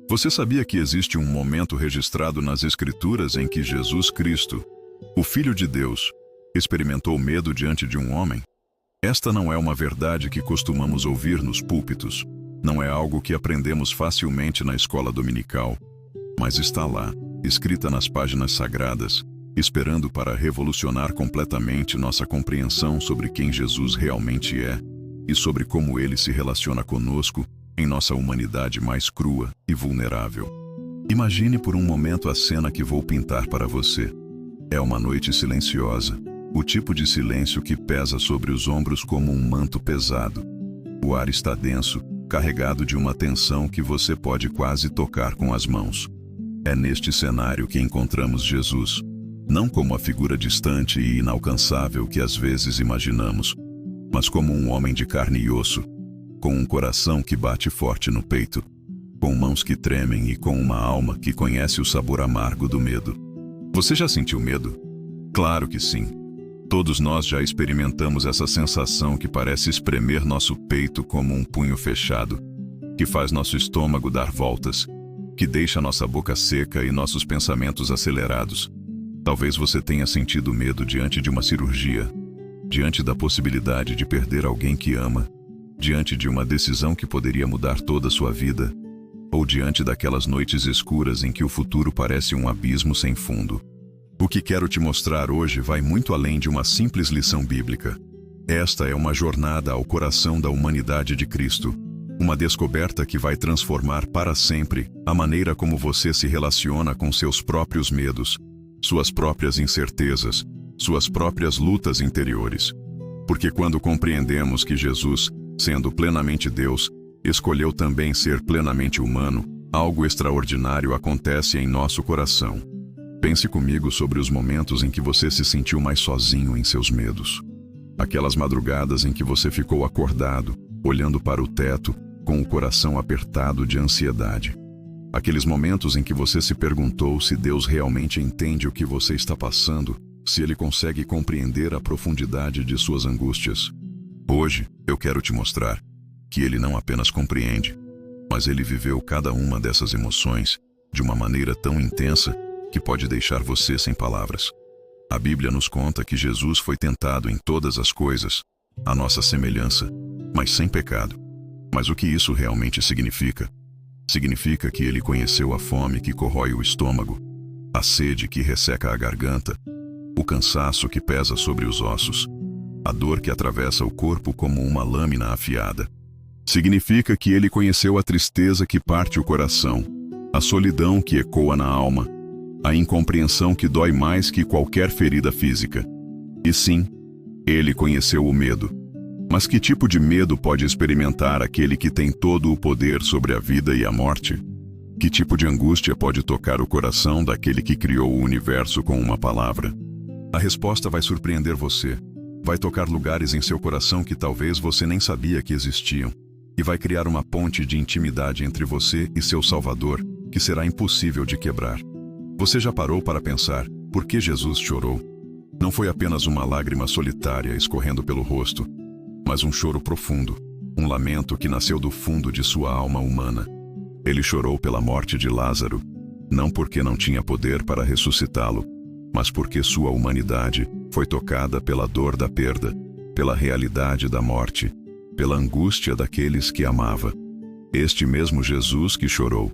Você sabia que existe um momento registrado nas Escrituras em que Jesus Cristo, o Filho de Deus, experimentou medo diante de um homem? Esta não é uma verdade que costumamos ouvir nos púlpitos. Não é algo que aprendemos facilmente na escola dominical. Mas está lá, escrita nas páginas sagradas, esperando para revolucionar completamente nossa compreensão sobre quem Jesus realmente é e sobre como ele se relaciona conosco em nossa humanidade mais crua e vulnerável. Imagine por um momento a cena que vou pintar para você. É uma noite silenciosa, o tipo de silêncio que pesa sobre os ombros como um manto pesado. O ar está denso, carregado de uma tensão que você pode quase tocar com as mãos. É neste cenário que encontramos Jesus, não como a figura distante e inalcançável que às vezes imaginamos, mas como um homem de carne e osso, com um coração que bate forte no peito, com mãos que tremem e com uma alma que conhece o sabor amargo do medo. Você já sentiu medo? Claro que sim. Todos nós já experimentamos essa sensação que parece espremer nosso peito como um punho fechado, que faz nosso estômago dar voltas, que deixa nossa boca seca e nossos pensamentos acelerados. Talvez você tenha sentido medo diante de uma cirurgia, diante da possibilidade de perder alguém que ama, diante de uma decisão que poderia mudar toda a sua vida, ou diante daquelas noites escuras em que o futuro parece um abismo sem fundo. O que quero te mostrar hoje vai muito além de uma simples lição bíblica. Esta é uma jornada ao coração da humanidade de Cristo, uma descoberta que vai transformar para sempre a maneira como você se relaciona com seus próprios medos, suas próprias incertezas, suas próprias lutas interiores. Porque quando compreendemos que Jesus, sendo plenamente Deus, escolheu também ser plenamente humano, algo extraordinário acontece em nosso coração. Pense comigo sobre os momentos em que você se sentiu mais sozinho em seus medos. Aquelas madrugadas em que você ficou acordado, olhando para o teto, com o coração apertado de ansiedade. Aqueles momentos em que você se perguntou se Deus realmente entende o que você está passando, se Ele consegue compreender a profundidade de suas angústias. Hoje, eu quero te mostrar que Ele não apenas compreende, mas Ele viveu cada uma dessas emoções de uma maneira tão intensa que pode deixar você sem palavras. A Bíblia nos conta que Jesus foi tentado em todas as coisas, à nossa semelhança, mas sem pecado. Mas o que isso realmente significa? Significa que ele conheceu a fome que corrói o estômago, a sede que resseca a garganta, o cansaço que pesa sobre os ossos, a dor que atravessa o corpo como uma lâmina afiada. Significa que ele conheceu a tristeza que parte o coração, a solidão que ecoa na alma, a incompreensão que dói mais que qualquer ferida física. E sim, ele conheceu o medo. Mas que tipo de medo pode experimentar aquele que tem todo o poder sobre a vida e a morte? Que tipo de angústia pode tocar o coração daquele que criou o universo com uma palavra? A resposta vai surpreender você. Vai tocar lugares em seu coração que talvez você nem sabia que existiam. E vai criar uma ponte de intimidade entre você e seu Salvador, que será impossível de quebrar. Você já parou para pensar por que Jesus chorou? Não foi apenas uma lágrima solitária escorrendo pelo rosto, mas um choro profundo, um lamento que nasceu do fundo de sua alma humana. Ele chorou pela morte de Lázaro, não porque não tinha poder para ressuscitá-lo, mas porque sua humanidade foi tocada pela dor da perda, pela realidade da morte, pela angústia daqueles que amava. Este mesmo Jesus que chorou,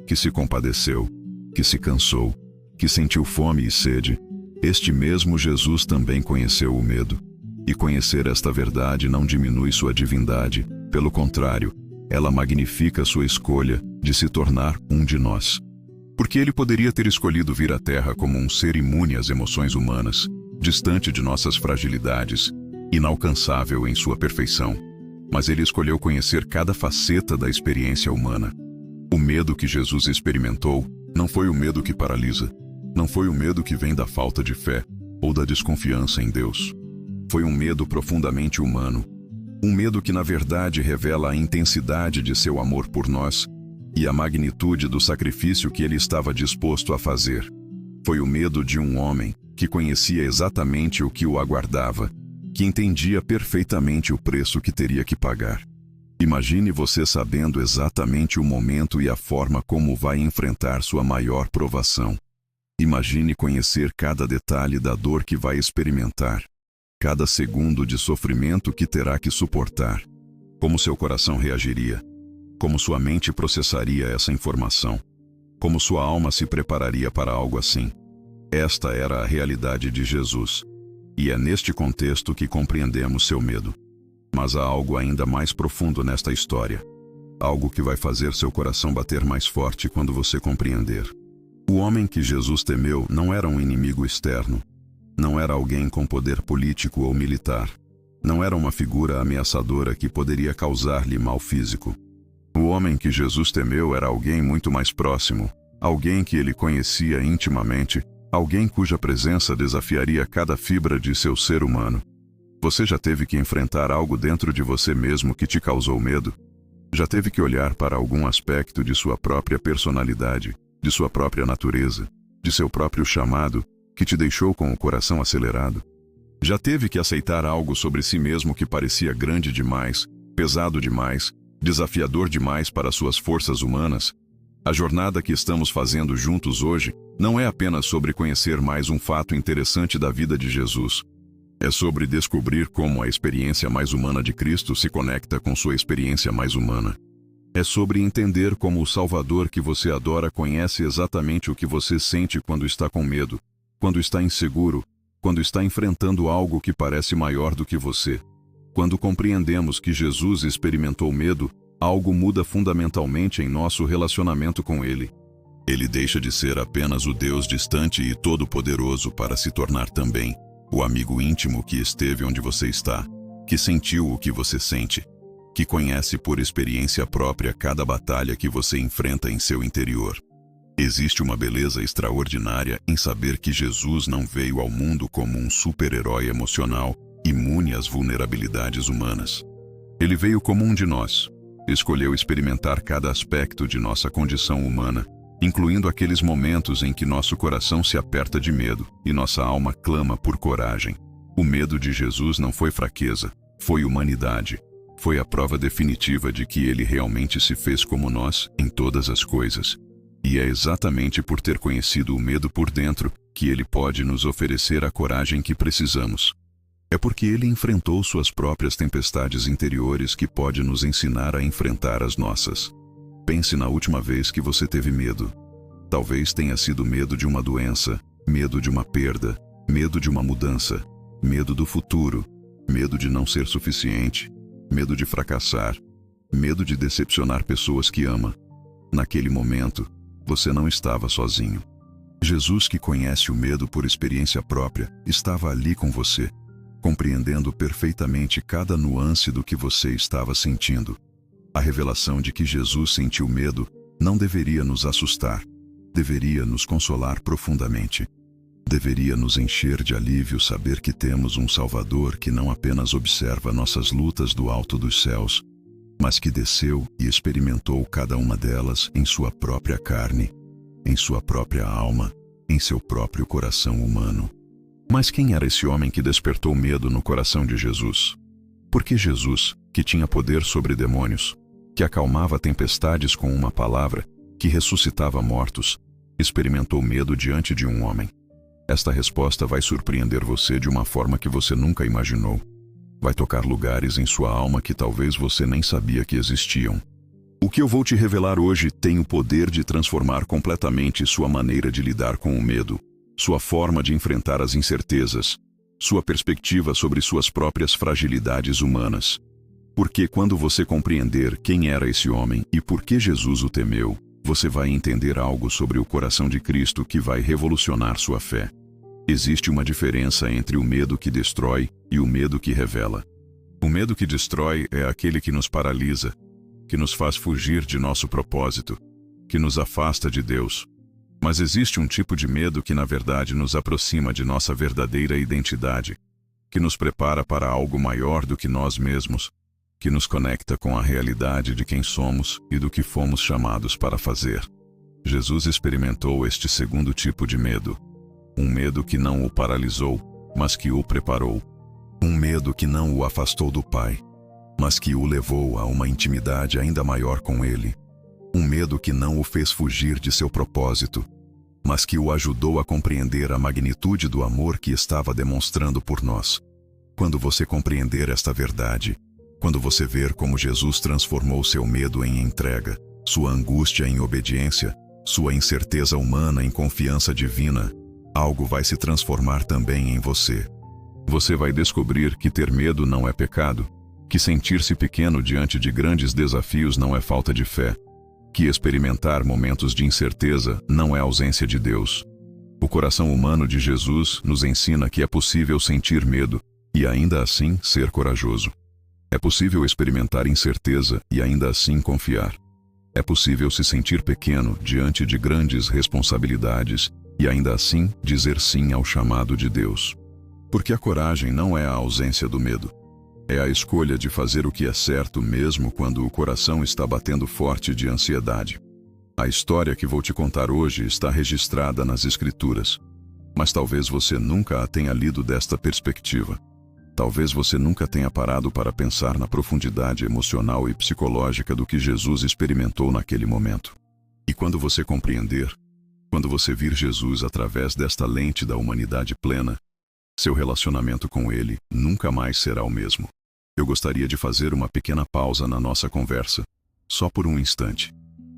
que se compadeceu, que se cansou, que sentiu fome e sede, este mesmo Jesus também conheceu o medo. E conhecer esta verdade não diminui sua divindade, pelo contrário, ela magnifica sua escolha de se tornar um de nós. Porque ele poderia ter escolhido vir à Terra como um ser imune às emoções humanas, distante de nossas fragilidades, inalcançável em sua perfeição. Mas ele escolheu conhecer cada faceta da experiência humana. O medo que Jesus experimentou não foi o medo que paralisa, não foi o medo que vem da falta de fé ou da desconfiança em Deus. Foi um medo profundamente humano, um medo que na verdade revela a intensidade de seu amor por nós e a magnitude do sacrifício que ele estava disposto a fazer. Foi o medo de um homem que conhecia exatamente o que o aguardava, que entendia perfeitamente o preço que teria que pagar. Imagine você sabendo exatamente o momento e a forma como vai enfrentar sua maior provação. Imagine conhecer cada detalhe da dor que vai experimentar, cada segundo de sofrimento que terá que suportar. Como seu coração reagiria? Como sua mente processaria essa informação? Como sua alma se prepararia para algo assim? Esta era a realidade de Jesus. E é neste contexto que compreendemos seu medo. Mas há algo ainda mais profundo nesta história. Algo que vai fazer seu coração bater mais forte quando você compreender. O homem que Jesus temeu não era um inimigo externo. Não era alguém com poder político ou militar. Não era uma figura ameaçadora que poderia causar-lhe mal físico. O homem que Jesus temeu era alguém muito mais próximo, alguém que ele conhecia intimamente, alguém cuja presença desafiaria cada fibra de seu ser humano. Você já teve que enfrentar algo dentro de você mesmo que te causou medo? Já teve que olhar para algum aspecto de sua própria personalidade, de sua própria natureza, de seu próprio chamado, que te deixou com o coração acelerado? Já teve que aceitar algo sobre si mesmo que parecia grande demais, pesado demais, desafiador demais para suas forças humanas? A jornada que estamos fazendo juntos hoje não é apenas sobre conhecer mais um fato interessante da vida de Jesus. É sobre descobrir como a experiência mais humana de Cristo se conecta com sua experiência mais humana. É sobre entender como o Salvador que você adora conhece exatamente o que você sente quando está com medo, quando está inseguro, quando está enfrentando algo que parece maior do que você. Quando compreendemos que Jesus experimentou medo, algo muda fundamentalmente em nosso relacionamento com Ele. Ele deixa de ser apenas o Deus distante e todo-poderoso para se tornar também o amigo íntimo que esteve onde você está, que sentiu o que você sente, que conhece por experiência própria cada batalha que você enfrenta em seu interior. Existe uma beleza extraordinária em saber que Jesus não veio ao mundo como um super-herói emocional, imune às vulnerabilidades humanas. Ele veio como um de nós, escolheu experimentar cada aspecto de nossa condição humana, incluindo aqueles momentos em que nosso coração se aperta de medo e nossa alma clama por coragem. O medo de Jesus não foi fraqueza, foi humanidade. Foi a prova definitiva de que ele realmente se fez como nós em todas as coisas. E é exatamente por ter conhecido o medo por dentro que ele pode nos oferecer a coragem que precisamos. É porque ele enfrentou suas próprias tempestades interiores que pode nos ensinar a enfrentar as nossas. Pense na última vez que você teve medo. Talvez tenha sido medo de uma doença, medo de uma perda, medo de uma mudança, medo do futuro, medo de não ser suficiente, medo de fracassar, medo de decepcionar pessoas que ama. Naquele momento, você não estava sozinho. Jesus, que conhece o medo por experiência própria, estava ali com você, compreendendo perfeitamente cada nuance do que você estava sentindo. A revelação de que Jesus sentiu medo não deveria nos assustar, deveria nos consolar profundamente. Deveria nos encher de alívio saber que temos um Salvador que não apenas observa nossas lutas do alto dos céus, mas que desceu e experimentou cada uma delas em sua própria carne, em sua própria alma, em seu próprio coração humano. Mas quem era esse homem que despertou medo no coração de Jesus? Porque Jesus, que tinha poder sobre demônios, que acalmava tempestades com uma palavra, que ressuscitava mortos, experimentou medo diante de um homem? Esta resposta vai surpreender você de uma forma que você nunca imaginou. Vai tocar lugares em sua alma que talvez você nem sabia que existiam. O que eu vou te revelar hoje tem o poder de transformar completamente sua maneira de lidar com o medo, sua forma de enfrentar as incertezas, sua perspectiva sobre suas próprias fragilidades humanas. Porque quando você compreender quem era esse homem e por que Jesus o temeu, você vai entender algo sobre o coração de Cristo que vai revolucionar sua fé. Existe uma diferença entre o medo que destrói e o medo que revela. O medo que destrói é aquele que nos paralisa, que nos faz fugir de nosso propósito, que nos afasta de Deus. Mas existe um tipo de medo que na verdade nos aproxima de nossa verdadeira identidade, que nos prepara para algo maior do que nós mesmos, que nos conecta com a realidade de quem somos e do que fomos chamados para fazer. Jesus experimentou este segundo tipo de medo. Um medo que não o paralisou, mas que o preparou. Um medo que não o afastou do Pai. mas que o levou a uma intimidade ainda maior com ele. Um medo que não o fez fugir de seu propósito, mas que o ajudou a compreender a magnitude do amor que estava demonstrando por nós. Quando você compreender esta verdade, quando você ver como Jesus transformou seu medo em entrega, sua angústia em obediência, sua incerteza humana em confiança divina, algo vai se transformar também em você. Você vai descobrir que ter medo não é pecado, que sentir-se pequeno diante de grandes desafios não é falta de fé, que experimentar momentos de incerteza não é ausência de Deus. O coração humano de Jesus nos ensina que é possível sentir medo e ainda assim ser corajoso. É possível experimentar incerteza e ainda assim confiar. É possível se sentir pequeno diante de grandes responsabilidades e ainda assim dizer sim ao chamado de Deus. Porque a coragem não é a ausência do medo. É a escolha de fazer o que é certo mesmo quando o coração está batendo forte de ansiedade. A história que vou te contar hoje está registrada nas Escrituras. Mas talvez você nunca a tenha lido desta perspectiva. Talvez você nunca tenha parado para pensar na profundidade emocional e psicológica do que Jesus experimentou naquele momento. E quando você compreender, quando você vir Jesus através desta lente da humanidade plena, seu relacionamento com Ele nunca mais será o mesmo. Eu gostaria de fazer uma pequena pausa na nossa conversa, só por um instante.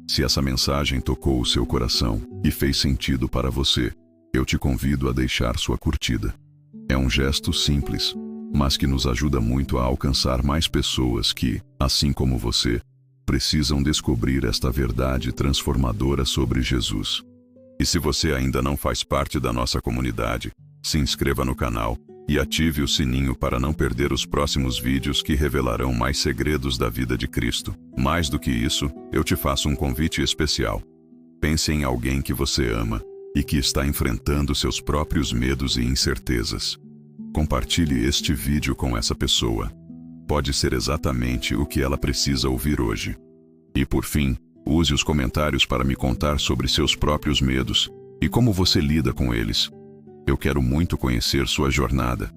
Se essa mensagem tocou o seu coração e fez sentido para você, eu te convido a deixar sua curtida. É um gesto simples, mas que nos ajuda muito a alcançar mais pessoas que, assim como você, precisam descobrir esta verdade transformadora sobre Jesus. E se você ainda não faz parte da nossa comunidade, se inscreva no canal e ative o sininho para não perder os próximos vídeos que revelarão mais segredos da vida de Cristo. Mais do que isso, eu te faço um convite especial. Pense em alguém que você ama e que está enfrentando seus próprios medos e incertezas. Compartilhe este vídeo com essa pessoa. Pode ser exatamente o que ela precisa ouvir hoje. E por fim, use os comentários para me contar sobre seus próprios medos e como você lida com eles. Eu quero muito conhecer sua jornada.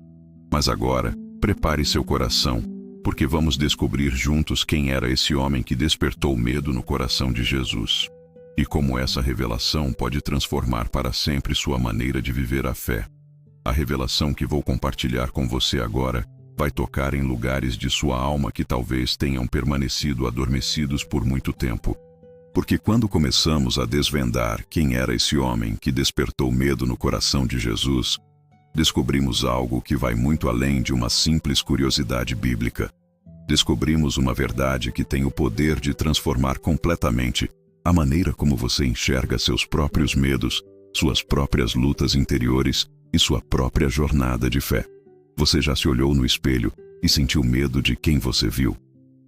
Mas agora, prepare seu coração, porque vamos descobrir juntos quem era esse homem que despertou medo no coração de Jesus. E como essa revelação pode transformar para sempre sua maneira de viver a fé. A revelação que vou compartilhar com você agora vai tocar em lugares de sua alma que talvez tenham permanecido adormecidos por muito tempo. Porque quando começamos a desvendar quem era esse homem que despertou medo no coração de Jesus, descobrimos algo que vai muito além de uma simples curiosidade bíblica. Descobrimos uma verdade que tem o poder de transformar completamente a maneira como você enxerga seus próprios medos, suas próprias lutas interiores e sua própria jornada de fé. Você já se olhou no espelho e sentiu medo de quem você viu?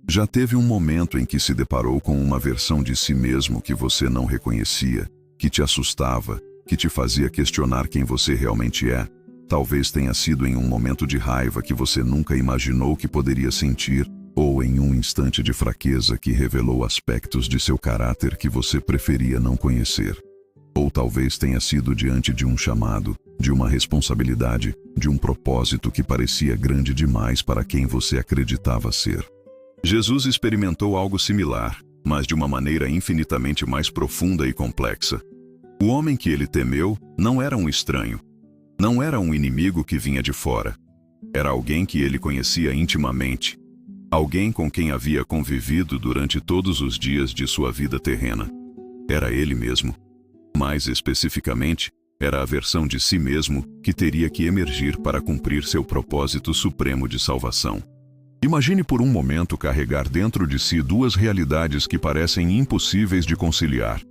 Já teve um momento em que se deparou com uma versão de si mesmo que você não reconhecia, que te assustava, que te fazia questionar quem você realmente é? Talvez tenha sido em um momento de raiva que você nunca imaginou que poderia sentir, ou em um instante de fraqueza que revelou aspectos de seu caráter que você preferia não conhecer. Ou talvez tenha sido diante de um chamado, de uma responsabilidade, de um propósito que parecia grande demais para quem você acreditava ser. Jesus experimentou algo similar, mas de uma maneira infinitamente mais profunda e complexa. O homem que ele temeu não era um estranho. Não era um inimigo que vinha de fora. Era alguém que ele conhecia intimamente. Alguém com quem havia convivido durante todos os dias de sua vida terrena. Era ele mesmo. Mais especificamente, era a versão de si mesmo que teria que emergir para cumprir seu propósito supremo de salvação. Imagine por um momento carregar dentro de si duas realidades que parecem impossíveis de conciliar.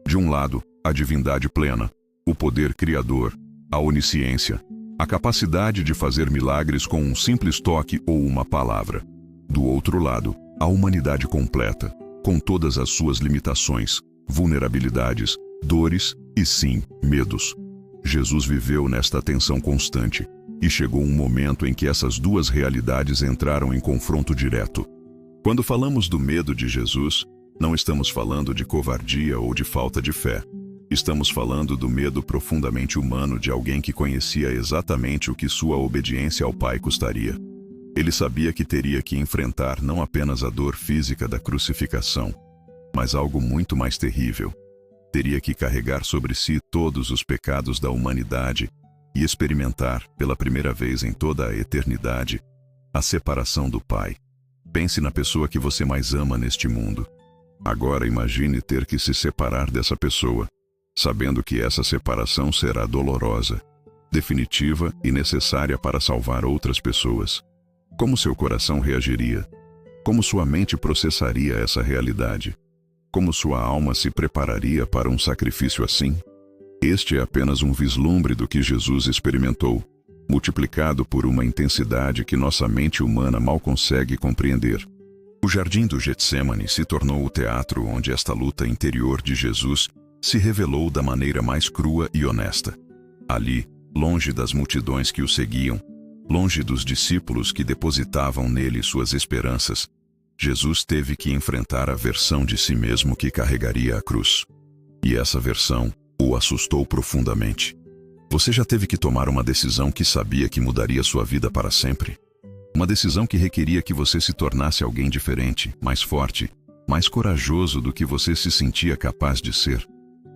De um lado, a divindade plena, o poder criador, a onisciência, a capacidade de fazer milagres com um simples toque ou uma palavra. Do outro lado, a humanidade completa, com todas as suas limitações, vulnerabilidades, dores e, sim, medos. Jesus viveu nesta tensão constante, e chegou um momento em que essas duas realidades entraram em confronto direto. Quando falamos do medo de Jesus, não estamos falando de covardia ou de falta de fé. Estamos falando do medo profundamente humano de alguém que conhecia exatamente o que sua obediência ao Pai custaria. Ele sabia que teria que enfrentar não apenas a dor física da crucificação, mas algo muito mais terrível. Teria que carregar sobre si todos os pecados da humanidade e experimentar, pela primeira vez em toda a eternidade, a separação do Pai. Pense na pessoa que você mais ama neste mundo. Agora imagine ter que se separar dessa pessoa, sabendo que essa separação será dolorosa, definitiva e necessária para salvar outras pessoas. Como seu coração reagiria? Como sua mente processaria essa realidade? Como sua alma se prepararia para um sacrifício assim? Este é apenas um vislumbre do que Jesus experimentou, multiplicado por uma intensidade que nossa mente humana mal consegue compreender. O jardim do Getsêmani se tornou o teatro onde esta luta interior de Jesus se revelou da maneira mais crua e honesta. Ali, longe das multidões que o seguiam, longe dos discípulos que depositavam nele suas esperanças, Jesus teve que enfrentar a versão de si mesmo que carregaria a cruz. E essa versão o assustou profundamente. Você já teve que tomar uma decisão que sabia que mudaria sua vida para sempre? Uma decisão que requeria que você se tornasse alguém diferente, mais forte, mais corajoso do que você se sentia capaz de ser.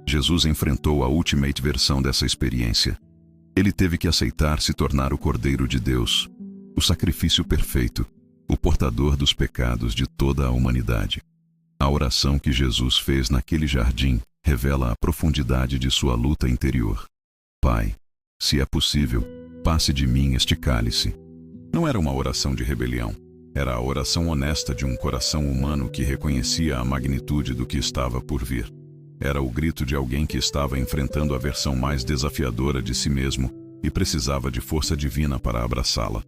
Jesus enfrentou a ultimate versão dessa experiência. Ele teve que aceitar se tornar o Cordeiro de Deus, o sacrifício perfeito, o portador dos pecados de toda a humanidade. A oração que Jesus fez naquele jardim revela a profundidade de sua luta interior. Pai, se é possível, passe de mim este cálice. Não era uma oração de rebelião. Era a oração honesta de um coração humano que reconhecia a magnitude do que estava por vir. Era o grito de alguém que estava enfrentando a versão mais desafiadora de si mesmo e precisava de força divina para abraçá-la.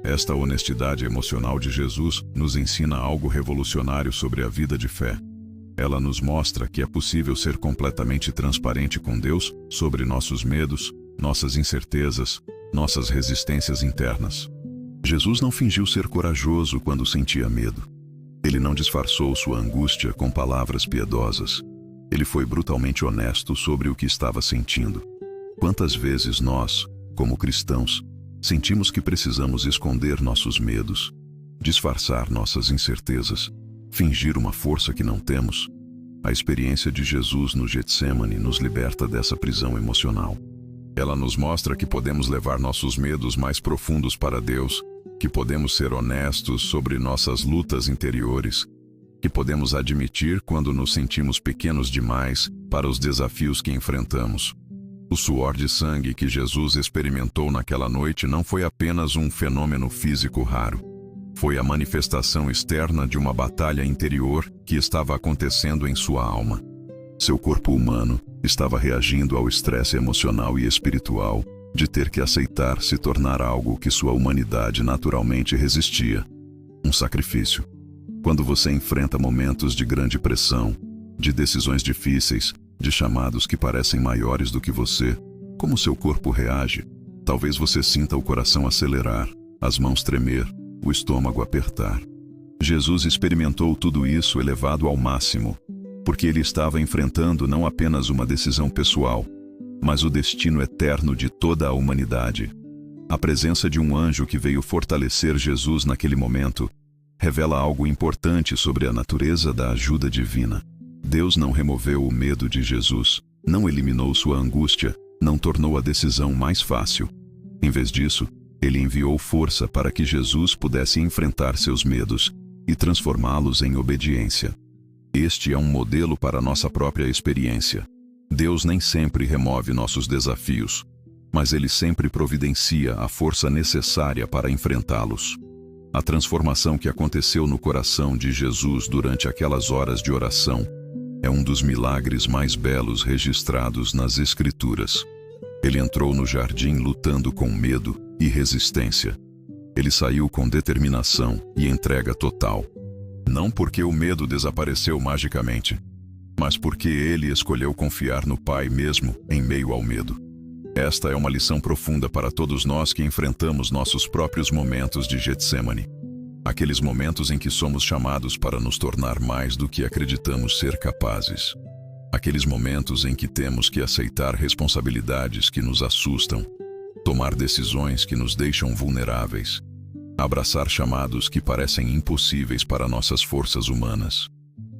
Esta honestidade emocional de Jesus nos ensina algo revolucionário sobre a vida de fé. Ela nos mostra que é possível ser completamente transparente com Deus sobre nossos medos, nossas incertezas, nossas resistências internas. Jesus não fingiu ser corajoso quando sentia medo. Ele não disfarçou sua angústia com palavras piedosas. Ele foi brutalmente honesto sobre o que estava sentindo. Quantas vezes nós, como cristãos, sentimos que precisamos esconder nossos medos, disfarçar nossas incertezas, fingir uma força que não temos? A experiência de Jesus no Getsêmani nos liberta dessa prisão emocional. Ela nos mostra que podemos levar nossos medos mais profundos para Deus, que podemos ser honestos sobre nossas lutas interiores, que podemos admitir quando nos sentimos pequenos demais para os desafios que enfrentamos. O suor de sangue que Jesus experimentou naquela noite não foi apenas um fenômeno físico raro. Foi a manifestação externa de uma batalha interior que estava acontecendo em sua alma. Seu corpo humano estava reagindo ao estresse emocional e espiritual de ter que aceitar se tornar algo que sua humanidade naturalmente resistia. Um sacrifício. Quando você enfrenta momentos de grande pressão, de decisões difíceis, de chamados que parecem maiores do que você, como seu corpo reage? Talvez você sinta o coração acelerar, as mãos tremer, o estômago apertar. Jesus experimentou tudo isso elevado ao máximo, porque ele estava enfrentando não apenas uma decisão pessoal, mas o destino eterno de toda a humanidade. A presença de um anjo que veio fortalecer Jesus naquele momento revela algo importante sobre a natureza da ajuda divina. Deus não removeu o medo de Jesus, não eliminou sua angústia, não tornou a decisão mais fácil. Em vez disso, ele enviou força para que Jesus pudesse enfrentar seus medos e transformá-los em obediência. Este é um modelo para nossa própria experiência. Deus nem sempre remove nossos desafios, mas ele sempre providencia a força necessária para enfrentá-los. A transformação que aconteceu no coração de Jesus durante aquelas horas de oração é um dos milagres mais belos registrados nas Escrituras. Ele entrou no jardim lutando com medo e resistência. Ele saiu com determinação e entrega total. Não porque o medo desapareceu magicamente, mas porque ele escolheu confiar no Pai mesmo em meio ao medo. Esta é uma lição profunda para todos nós que enfrentamos nossos próprios momentos de Getsêmani. Aqueles momentos em que somos chamados para nos tornar mais do que acreditamos ser capazes. Aqueles momentos em que temos que aceitar responsabilidades que nos assustam, tomar decisões que nos deixam vulneráveis. abraçar chamados que parecem impossíveis para nossas forças humanas.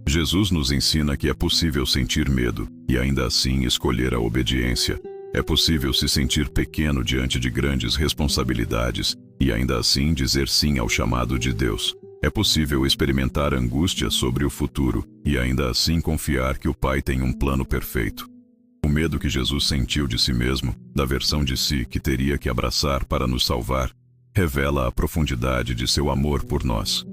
Jesus nos ensina que é possível sentir medo e ainda assim escolher a obediência. É possível se sentir pequeno diante de grandes responsabilidades e ainda assim dizer sim ao chamado de Deus. É possível experimentar angústia sobre o futuro e ainda assim confiar que o Pai tem um plano perfeito. O medo que Jesus sentiu de si mesmo, da versão de si que teria que abraçar para nos salvar, revela a profundidade de seu amor por nós.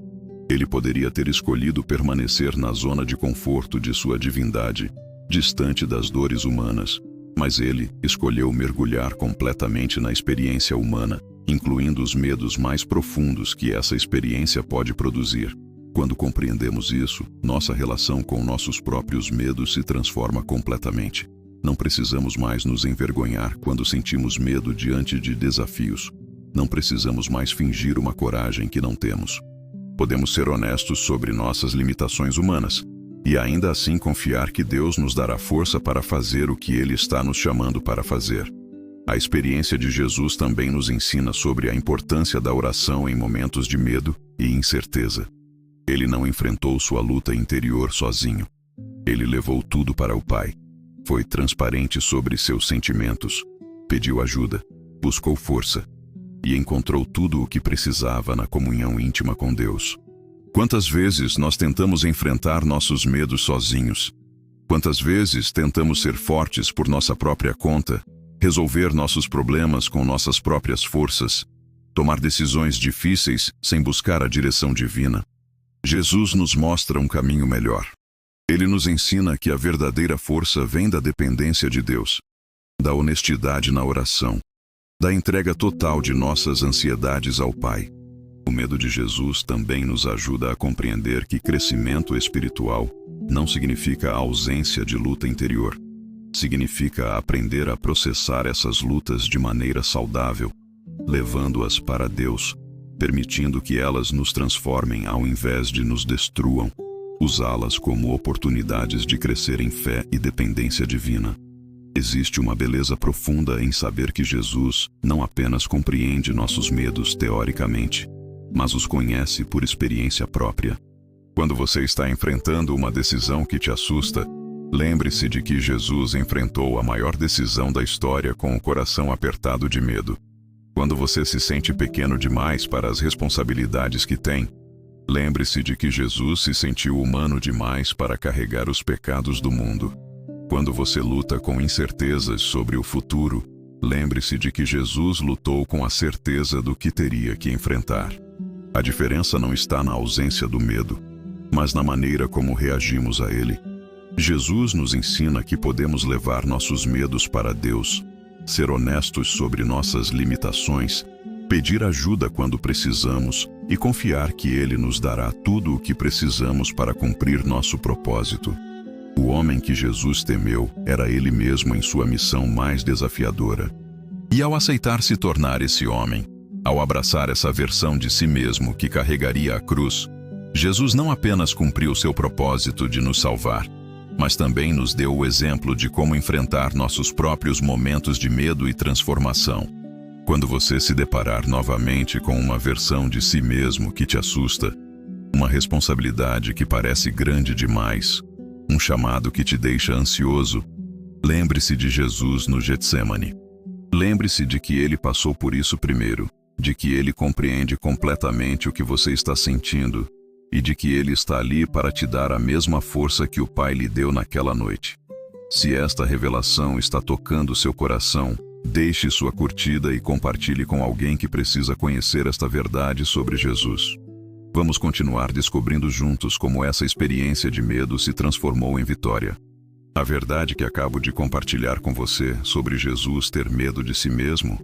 Ele poderia ter escolhido permanecer na zona de conforto de sua divindade, distante das dores humanas, mas ele escolheu mergulhar completamente na experiência humana, incluindo os medos mais profundos que essa experiência pode produzir. Quando compreendemos isso, nossa relação com nossos próprios medos se transforma completamente. Não precisamos mais nos envergonhar quando sentimos medo diante de desafios. Não precisamos mais fingir uma coragem que não temos. Podemos ser honestos sobre nossas limitações humanas e ainda assim confiar que Deus nos dará força para fazer o que Ele está nos chamando para fazer. A experiência de Jesus também nos ensina sobre a importância da oração em momentos de medo e incerteza. Ele não enfrentou sua luta interior sozinho. Ele levou tudo para o Pai. Foi transparente sobre seus sentimentos, pediu ajuda, buscou força e encontrou tudo o que precisava na comunhão íntima com Deus. Quantas vezes nós tentamos enfrentar nossos medos sozinhos? Quantas vezes tentamos ser fortes por nossa própria conta, resolver nossos problemas com nossas próprias forças, tomar decisões difíceis sem buscar a direção divina? Jesus nos mostra um caminho melhor. Ele nos ensina que a verdadeira força vem da dependência de Deus, da honestidade na oração, da entrega total de nossas ansiedades ao Pai. O medo de Jesus também nos ajuda a compreender que crescimento espiritual não significa a ausência de luta interior. Significa aprender a processar essas lutas de maneira saudável, levando-as para Deus, permitindo que elas nos transformem ao invés de nos destruam, usá-las como oportunidades de crescer em fé e dependência divina. Existe uma beleza profunda em saber que Jesus não apenas compreende nossos medos teoricamente, mas os conhece por experiência própria. Quando você está enfrentando uma decisão que te assusta, lembre-se de que Jesus enfrentou a maior decisão da história com o coração apertado de medo. Quando você se sente pequeno demais para as responsabilidades que tem, lembre-se de que Jesus se sentiu humano demais para carregar os pecados do mundo. Quando você luta com incertezas sobre o futuro, lembre-se de que Jesus lutou com a certeza do que teria que enfrentar. A diferença não está na ausência do medo, mas na maneira como reagimos a ele. Jesus nos ensina que podemos levar nossos medos para Deus, ser honestos sobre nossas limitações, pedir ajuda quando precisamos e confiar que Ele nos dará tudo o que precisamos para cumprir nosso propósito. O homem que Jesus temeu era ele mesmo em sua missão mais desafiadora. E ao aceitar se tornar esse homem, ao abraçar essa versão de si mesmo que carregaria a cruz, Jesus não apenas cumpriu seu propósito de nos salvar, mas também nos deu o exemplo de como enfrentar nossos próprios momentos de medo e transformação. Quando você se deparar novamente com uma versão de si mesmo que te assusta, uma responsabilidade que parece grande demais, um chamado que te deixa ansioso, lembre-se de Jesus no Getsemane. Lembre-se de que Ele passou por isso primeiro, de que Ele compreende completamente o que você está sentindo e de que Ele está ali para te dar a mesma força que o Pai lhe deu naquela noite. Se esta revelação está tocando seu coração, deixe sua curtida e compartilhe com alguém que precisa conhecer esta verdade sobre Jesus. Vamos continuar descobrindo juntos como essa experiência de medo se transformou em vitória. A verdade que acabo de compartilhar com você sobre Jesus ter medo de si mesmo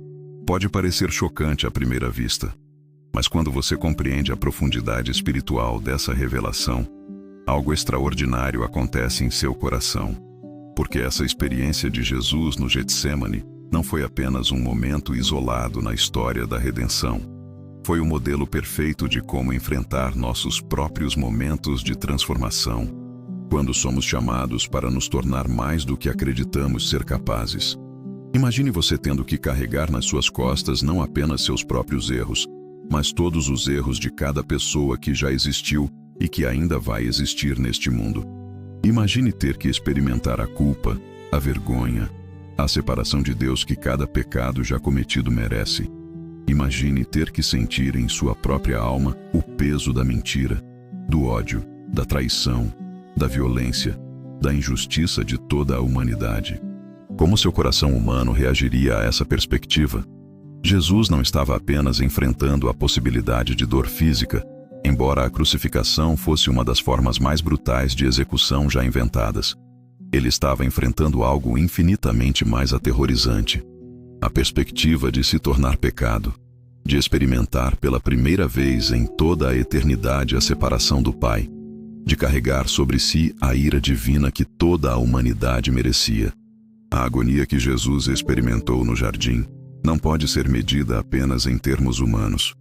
pode parecer chocante à primeira vista, mas quando você compreende a profundidade espiritual dessa revelação, algo extraordinário acontece em seu coração. Porque essa experiência de Jesus no Getsemane não foi apenas um momento isolado na história da redenção. Foi o modelo perfeito de como enfrentar nossos próprios momentos de transformação, quando somos chamados para nos tornar mais do que acreditamos ser capazes. Imagine você tendo que carregar nas suas costas não apenas seus próprios erros, mas todos os erros de cada pessoa que já existiu e que ainda vai existir neste mundo. Imagine ter que experimentar a culpa, a vergonha, a separação de Deus que cada pecado já cometido merece. Imagine ter que sentir em sua própria alma o peso da mentira, do ódio, da traição, da violência, da injustiça de toda a humanidade. Como seu coração humano reagiria a essa perspectiva? Jesus não estava apenas enfrentando a possibilidade de dor física, embora a crucificação fosse uma das formas mais brutais de execução já inventadas. Ele estava enfrentando algo infinitamente mais aterrorizante: a perspectiva de se tornar pecado, de experimentar pela primeira vez em toda a eternidade a separação do Pai, de carregar sobre si a ira divina que toda a humanidade merecia. A agonia que Jesus experimentou no jardim não pode ser medida apenas em termos humanos.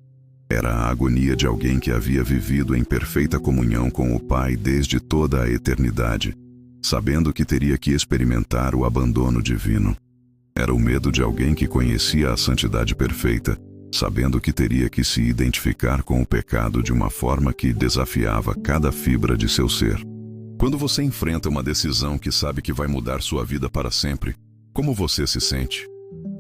Era a agonia de alguém que havia vivido em perfeita comunhão com o Pai desde toda a eternidade, sabendo que teria que experimentar o abandono divino. Era o medo de alguém que conhecia a santidade perfeita, sabendo que teria que se identificar com o pecado de uma forma que desafiava cada fibra de seu ser. Quando você enfrenta uma decisão que sabe que vai mudar sua vida para sempre, como você se sente?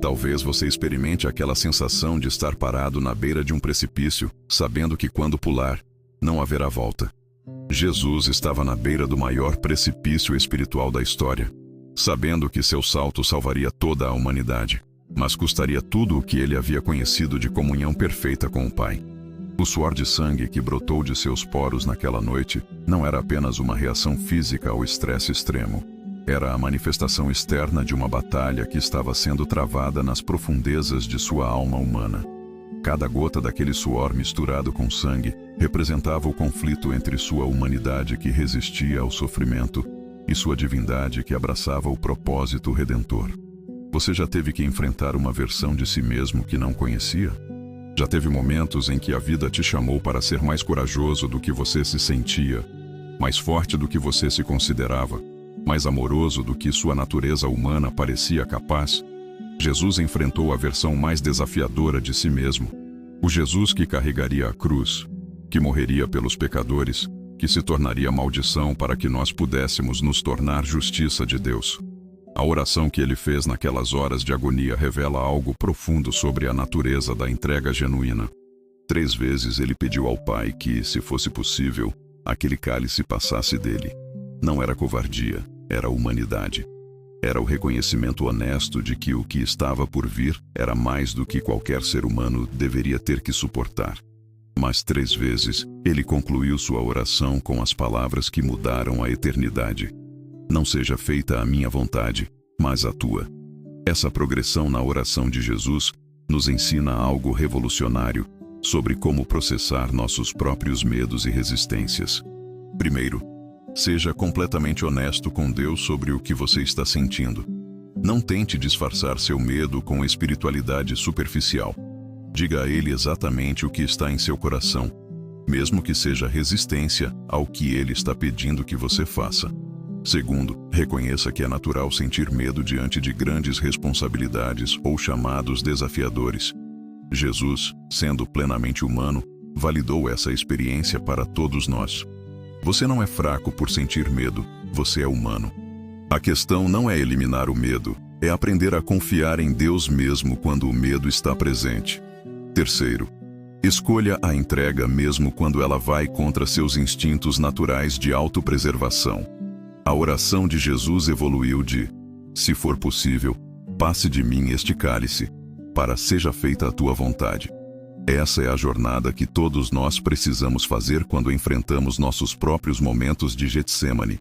Talvez você experimente aquela sensação de estar parado na beira de um precipício, sabendo que quando pular, não haverá volta. Jesus estava na beira do maior precipício espiritual da história, sabendo que seu salto salvaria toda a humanidade, mas custaria tudo o que ele havia conhecido de comunhão perfeita com o Pai. O suor de sangue que brotou de seus poros naquela noite não era apenas uma reação física ao estresse extremo. Era a manifestação externa de uma batalha que estava sendo travada nas profundezas de sua alma humana. Cada gota daquele suor misturado com sangue representava o conflito entre sua humanidade que resistia ao sofrimento e sua divindade que abraçava o propósito redentor. Você já teve que enfrentar uma versão de si mesmo que não conhecia? Já teve momentos em que a vida te chamou para ser mais corajoso do que você se sentia, mais forte do que você se considerava, mais amoroso do que sua natureza humana parecia capaz? Jesus enfrentou a versão mais desafiadora de si mesmo. O Jesus que carregaria a cruz, que morreria pelos pecadores, que se tornaria maldição para que nós pudéssemos nos tornar justiça de Deus. A oração que ele fez naquelas horas de agonia revela algo profundo sobre a natureza da entrega genuína. 3 vezes ele pediu ao Pai que, se fosse possível, aquele cálice passasse dele. Não era covardia, era humanidade. Era o reconhecimento honesto de que o que estava por vir era mais do que qualquer ser humano deveria ter que suportar. Mas 3 vezes, ele concluiu sua oração com as palavras que mudaram a eternidade: não seja feita a minha vontade, mas a tua. Essa progressão na oração de Jesus nos ensina algo revolucionário sobre como processar nossos próprios medos e resistências. Primeiro, seja completamente honesto com Deus sobre o que você está sentindo. Não tente disfarçar seu medo com espiritualidade superficial. Diga a Ele exatamente o que está em seu coração, mesmo que seja resistência ao que Ele está pedindo que você faça. Segundo, reconheça que é natural sentir medo diante de grandes responsabilidades ou chamados desafiadores. Jesus, sendo plenamente humano, validou essa experiência para todos nós. Você não é fraco por sentir medo, você é humano. A questão não é eliminar o medo, é aprender a confiar em Deus mesmo quando o medo está presente. Terceiro, escolha a entrega mesmo quando ela vai contra seus instintos naturais de autopreservação. A oração de Jesus evoluiu de: se for possível, passe de mim este cálice, para seja feita a tua vontade. Essa é a jornada que todos nós precisamos fazer quando enfrentamos nossos próprios momentos de Getsemane.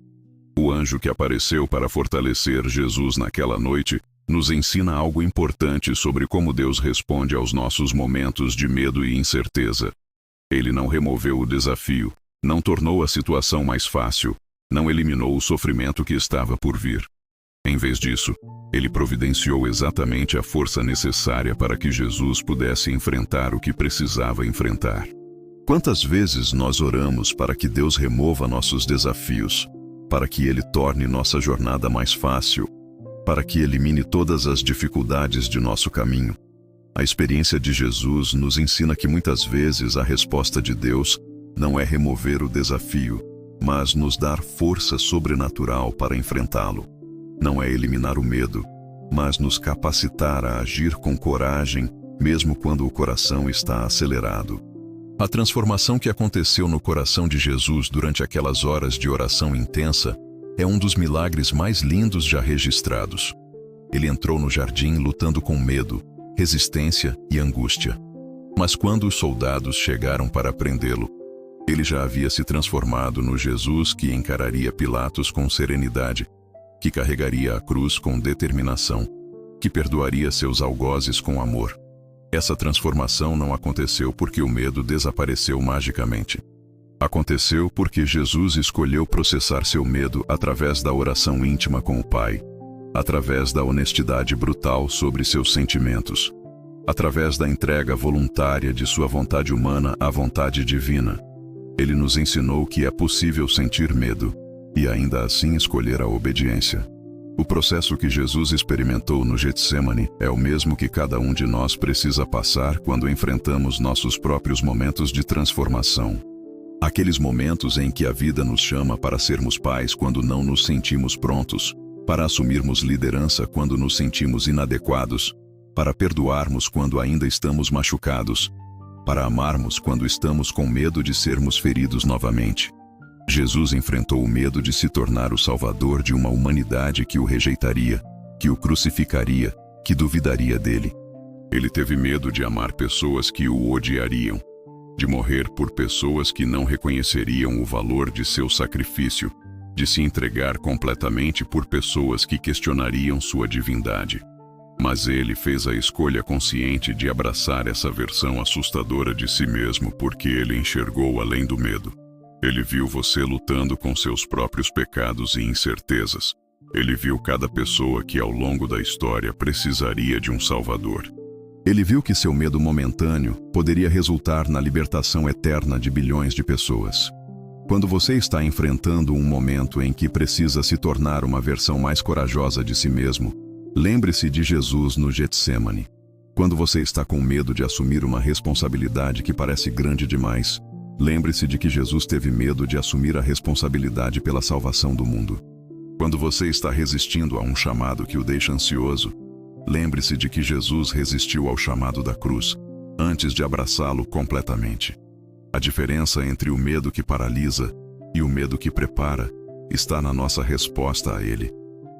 O anjo que apareceu para fortalecer Jesus naquela noite nos ensina algo importante sobre como Deus responde aos nossos momentos de medo e incerteza. Ele não removeu o desafio, não tornou a situação mais fácil, não eliminou o sofrimento que estava por vir. Em vez disso, ele providenciou exatamente a força necessária para que Jesus pudesse enfrentar o que precisava enfrentar. Quantas vezes nós oramos para que Deus remova nossos desafios, para que Ele torne nossa jornada mais fácil, para que elimine todas as dificuldades de nosso caminho? A experiência de Jesus nos ensina que muitas vezes a resposta de Deus não é remover o desafio, mas nos dar força sobrenatural para enfrentá-lo. Não é eliminar o medo, mas nos capacitar a agir com coragem, mesmo quando o coração está acelerado. A transformação que aconteceu no coração de Jesus durante aquelas horas de oração intensa é um dos milagres mais lindos já registrados. Ele entrou no jardim lutando com medo, resistência e angústia. Mas quando os soldados chegaram para prendê-lo, ele já havia se transformado no Jesus que encararia Pilatos com serenidade, que carregaria a cruz com determinação, que perdoaria seus algozes com amor. Essa transformação não aconteceu porque o medo desapareceu magicamente. Aconteceu porque Jesus escolheu processar seu medo através da oração íntima com o Pai, através da honestidade brutal sobre seus sentimentos, através da entrega voluntária de sua vontade humana à vontade divina. Ele nos ensinou que é possível sentir medo e ainda assim escolher a obediência. O processo que Jesus experimentou no Getsêmani é o mesmo que cada um de nós precisa passar quando enfrentamos nossos próprios momentos de transformação. Aqueles momentos em que a vida nos chama para sermos pais quando não nos sentimos prontos, para assumirmos liderança quando nos sentimos inadequados, para perdoarmos quando ainda estamos machucados, para amarmos quando estamos com medo de sermos feridos novamente. Jesus enfrentou o medo de se tornar o salvador de uma humanidade que o rejeitaria, que o crucificaria, que duvidaria dele. Ele teve medo de amar pessoas que o odiariam, de morrer por pessoas que não reconheceriam o valor de seu sacrifício, de se entregar completamente por pessoas que questionariam sua divindade. Mas ele fez a escolha consciente de abraçar essa versão assustadora de si mesmo porque ele enxergou além do medo. Ele viu você lutando com seus próprios pecados e incertezas. Ele viu cada pessoa que ao longo da história precisaria de um Salvador. Ele viu que seu medo momentâneo poderia resultar na libertação eterna de bilhões de pessoas. Quando você está enfrentando um momento em que precisa se tornar uma versão mais corajosa de si mesmo, lembre-se de Jesus no Getsêmani. Quando você está com medo de assumir uma responsabilidade que parece grande demais, lembre-se de que Jesus teve medo de assumir a responsabilidade pela salvação do mundo. Quando você está resistindo a um chamado que o deixa ansioso, lembre-se de que Jesus resistiu ao chamado da cruz, antes de abraçá-lo completamente. A diferença entre o medo que paralisa e o medo que prepara está na nossa resposta a ele.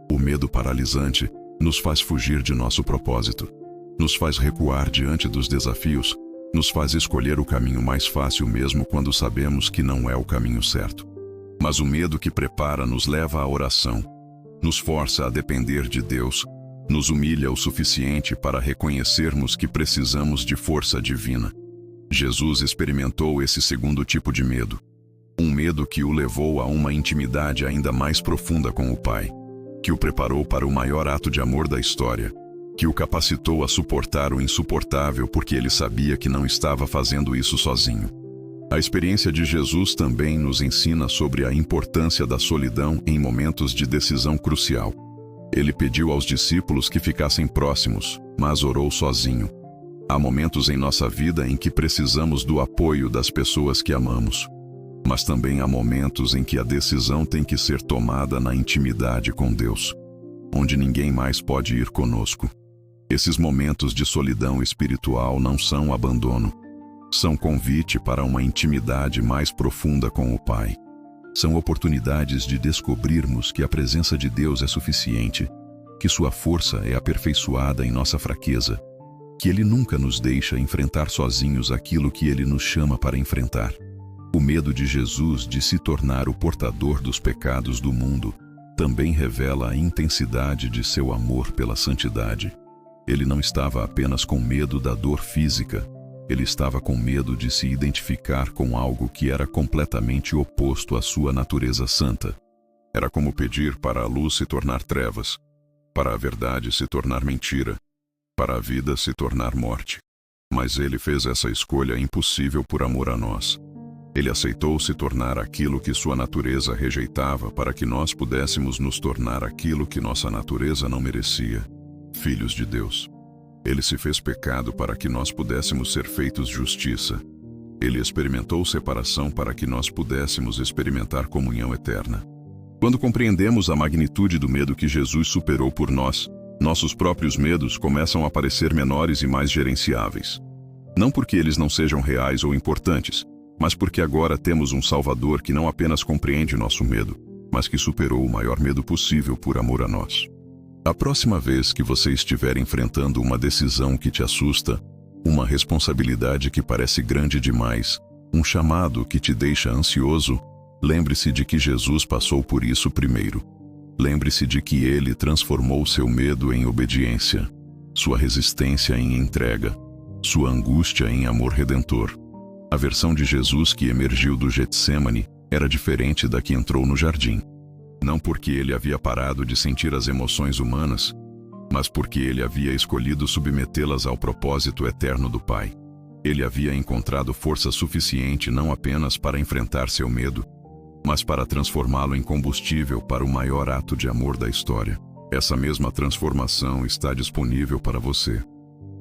O medo paralisante nos faz fugir de nosso propósito, nos faz recuar diante dos desafios, nos faz escolher o caminho mais fácil mesmo quando sabemos que não é o caminho certo. Mas o medo que prepara nos leva à oração, nos força a depender de Deus, nos humilha o suficiente para reconhecermos que precisamos de força divina. Jesus experimentou esse segundo tipo de medo. Um medo que o levou a uma intimidade ainda mais profunda com o Pai, que o preparou para o maior ato de amor da história, que o capacitou a suportar o insuportável porque ele sabia que não estava fazendo isso sozinho. A experiência de Jesus também nos ensina sobre a importância da solidão em momentos de decisão crucial. Ele pediu aos discípulos que ficassem próximos, mas orou sozinho. Há momentos em nossa vida em que precisamos do apoio das pessoas que amamos. Mas também há momentos em que a decisão tem que ser tomada na intimidade com Deus, onde ninguém mais pode ir conosco. Esses momentos de solidão espiritual não são abandono. São convite para uma intimidade mais profunda com o Pai. São oportunidades de descobrirmos que a presença de Deus é suficiente, que sua força é aperfeiçoada em nossa fraqueza, que Ele nunca nos deixa enfrentar sozinhos aquilo que Ele nos chama para enfrentar. O medo de Jesus de se tornar o portador dos pecados do mundo também revela a intensidade de seu amor pela santidade. Ele não estava apenas com medo da dor física, ele estava com medo de se identificar com algo que era completamente oposto à sua natureza santa. Era como pedir para a luz se tornar trevas, para a verdade se tornar mentira, para a vida se tornar morte. Mas ele fez essa escolha impossível por amor a nós. Ele aceitou se tornar aquilo que sua natureza rejeitava para que nós pudéssemos nos tornar aquilo que nossa natureza não merecia, filhos de Deus. Ele se fez pecado para que nós pudéssemos ser feitos justiça. Ele experimentou separação para que nós pudéssemos experimentar comunhão eterna. Quando compreendemos a magnitude do medo que Jesus superou por nós, nossos próprios medos começam a parecer menores e mais gerenciáveis. Não porque eles não sejam reais ou importantes, mas porque agora temos um Salvador que não apenas compreende nosso medo, mas que superou o maior medo possível por amor a nós. A próxima vez que você estiver enfrentando uma decisão que te assusta, uma responsabilidade que parece grande demais, um chamado que te deixa ansioso, lembre-se de que Jesus passou por isso primeiro. Lembre-se de que Ele transformou seu medo em obediência, sua resistência em entrega, sua angústia em amor redentor. A versão de Jesus que emergiu do Getsêmani era diferente da que entrou no jardim. Não porque ele havia parado de sentir as emoções humanas, mas porque ele havia escolhido submetê-las ao propósito eterno do Pai. Ele havia encontrado força suficiente não apenas para enfrentar seu medo, mas para transformá-lo em combustível para o maior ato de amor da história. Essa mesma transformação está disponível para você.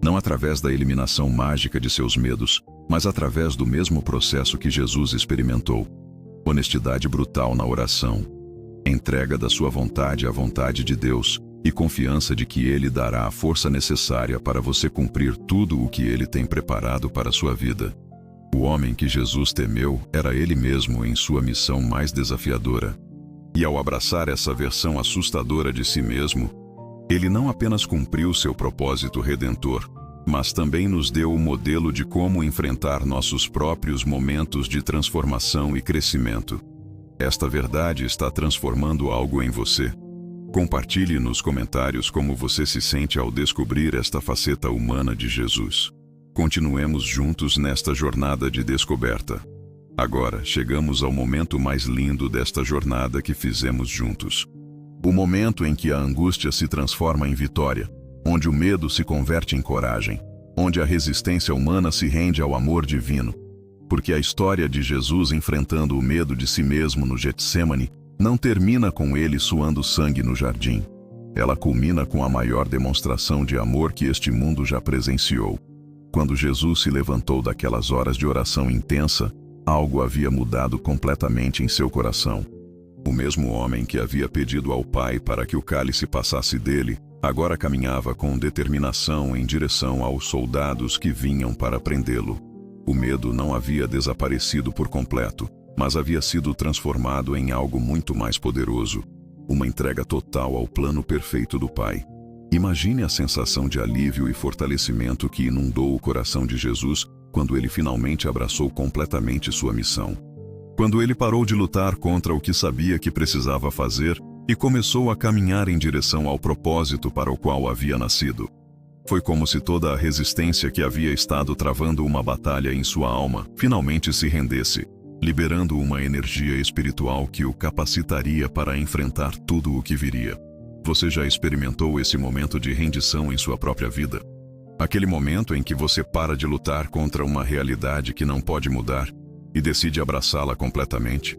Não através da eliminação mágica de seus medos, mas através do mesmo processo que Jesus experimentou. Honestidade brutal na oração, entrega da sua vontade à vontade de Deus e confiança de que Ele dará a força necessária para você cumprir tudo o que Ele tem preparado para a sua vida. O homem que Jesus temeu era Ele mesmo em sua missão mais desafiadora. E ao abraçar essa versão assustadora de si mesmo, Ele não apenas cumpriu seu propósito redentor, mas também nos deu o modelo de como enfrentar nossos próprios momentos de transformação e crescimento. Esta verdade está transformando algo em você. Compartilhe nos comentários como você se sente ao descobrir esta faceta humana de Jesus. Continuemos juntos nesta jornada de descoberta. Agora, chegamos ao momento mais lindo desta jornada que fizemos juntos. O momento em que a angústia se transforma em vitória, onde o medo se converte em coragem, onde a resistência humana se rende ao amor divino. Porque a história de Jesus enfrentando o medo de si mesmo no Getsêmani não termina com ele suando sangue no jardim. Ela culmina com a maior demonstração de amor que este mundo já presenciou. Quando Jesus se levantou daquelas horas de oração intensa, algo havia mudado completamente em seu coração. O mesmo homem que havia pedido ao Pai para que o cálice passasse dele, agora caminhava com determinação em direção aos soldados que vinham para prendê-lo. O medo não havia desaparecido por completo, mas havia sido transformado em algo muito mais poderoso, uma entrega total ao plano perfeito do Pai. Imagine a sensação de alívio e fortalecimento que inundou o coração de Jesus quando ele finalmente abraçou completamente sua missão. Quando ele parou de lutar contra o que sabia que precisava fazer e começou a caminhar em direção ao propósito para o qual havia nascido. Foi como se toda a resistência que havia estado travando uma batalha em sua alma finalmente se rendesse, liberando uma energia espiritual que o capacitaria para enfrentar tudo o que viria. Você já experimentou esse momento de rendição em sua própria vida? Aquele momento em que você para de lutar contra uma realidade que não pode mudar e decide abraçá-la completamente?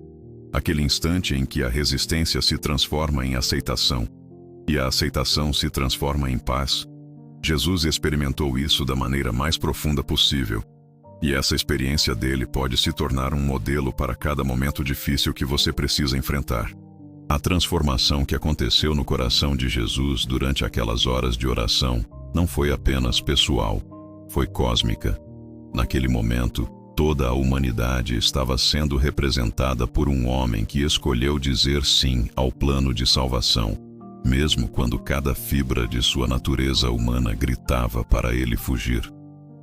Aquele instante em que a resistência se transforma em aceitação e a aceitação se transforma em paz? Jesus experimentou isso da maneira mais profunda possível. E essa experiência dele pode se tornar um modelo para cada momento difícil que você precisa enfrentar. A transformação que aconteceu no coração de Jesus durante aquelas horas de oração não foi apenas pessoal, foi cósmica. Naquele momento, toda a humanidade estava sendo representada por um homem que escolheu dizer sim ao plano de salvação, mesmo quando cada fibra de sua natureza humana gritava para ele fugir.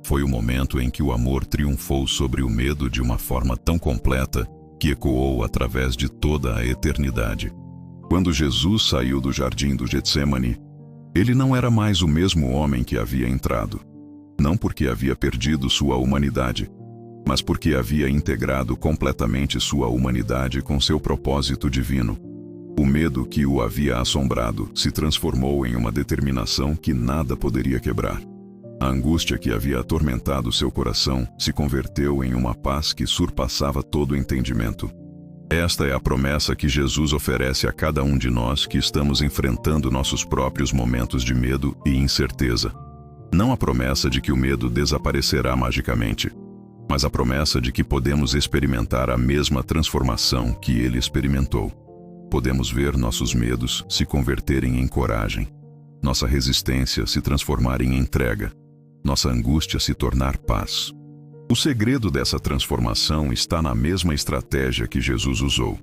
Foi o momento em que o amor triunfou sobre o medo de uma forma tão completa que ecoou através de toda a eternidade. Quando Jesus saiu do jardim do Getsêmani, ele não era mais o mesmo homem que havia entrado. Não porque havia perdido sua humanidade, mas porque havia integrado completamente sua humanidade com seu propósito divino. O medo que o havia assombrado se transformou em uma determinação que nada poderia quebrar. A angústia que havia atormentado seu coração se converteu em uma paz que surpassava todo entendimento. Esta é a promessa que Jesus oferece a cada um de nós que estamos enfrentando nossos próprios momentos de medo e incerteza. Não a promessa de que o medo desaparecerá magicamente, mas a promessa de que podemos experimentar a mesma transformação que ele experimentou. Podemos ver nossos medos se converterem em coragem, nossa resistência se transformar em entrega, nossa angústia se tornar paz. O segredo dessa transformação está na mesma estratégia que Jesus usou: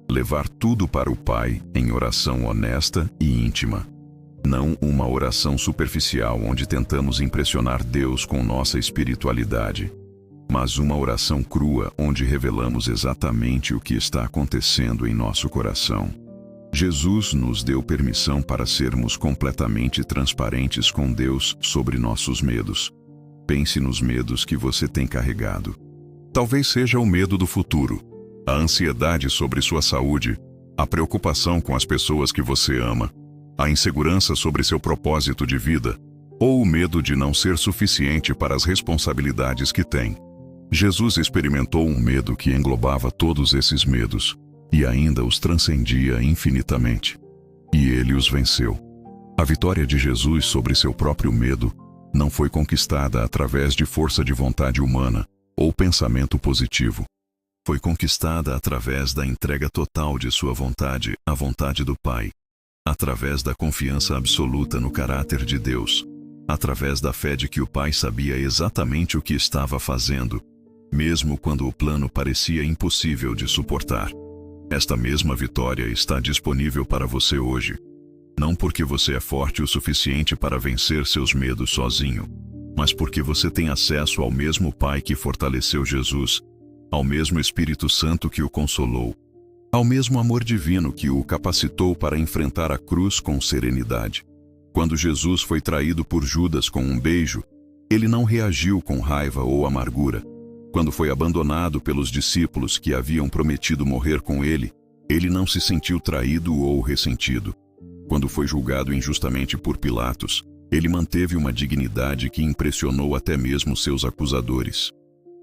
levar tudo para o Pai em oração honesta e íntima. Não uma oração superficial onde tentamos impressionar Deus com nossa espiritualidade, mas uma oração crua onde revelamos exatamente o que está acontecendo em nosso coração. Jesus nos deu permissão para sermos completamente transparentes com Deus sobre nossos medos. Pense nos medos que você tem carregado. Talvez seja o medo do futuro, a ansiedade sobre sua saúde, a preocupação com as pessoas que você ama, a insegurança sobre seu propósito de vida, ou o medo de não ser suficiente para as responsabilidades que tem. Jesus experimentou um medo que englobava todos esses medos, e ainda os transcendia infinitamente. E ele os venceu. A vitória de Jesus sobre seu próprio medo não foi conquistada através de força de vontade humana ou pensamento positivo. Foi conquistada através da entrega total de sua vontade à vontade do Pai, através da confiança absoluta no caráter de Deus, através da fé de que o Pai sabia exatamente o que estava fazendo, mesmo quando o plano parecia impossível de suportar. Esta mesma vitória está disponível para você hoje. Não porque você é forte o suficiente para vencer seus medos sozinho, mas porque você tem acesso ao mesmo Pai que fortaleceu Jesus, ao mesmo Espírito Santo que o consolou, ao mesmo amor divino que o capacitou para enfrentar a cruz com serenidade. Quando Jesus foi traído por Judas com um beijo, ele não reagiu com raiva ou amargura. Quando foi abandonado pelos discípulos que haviam prometido morrer com ele, ele não se sentiu traído ou ressentido. Quando foi julgado injustamente por Pilatos, ele manteve uma dignidade que impressionou até mesmo seus acusadores.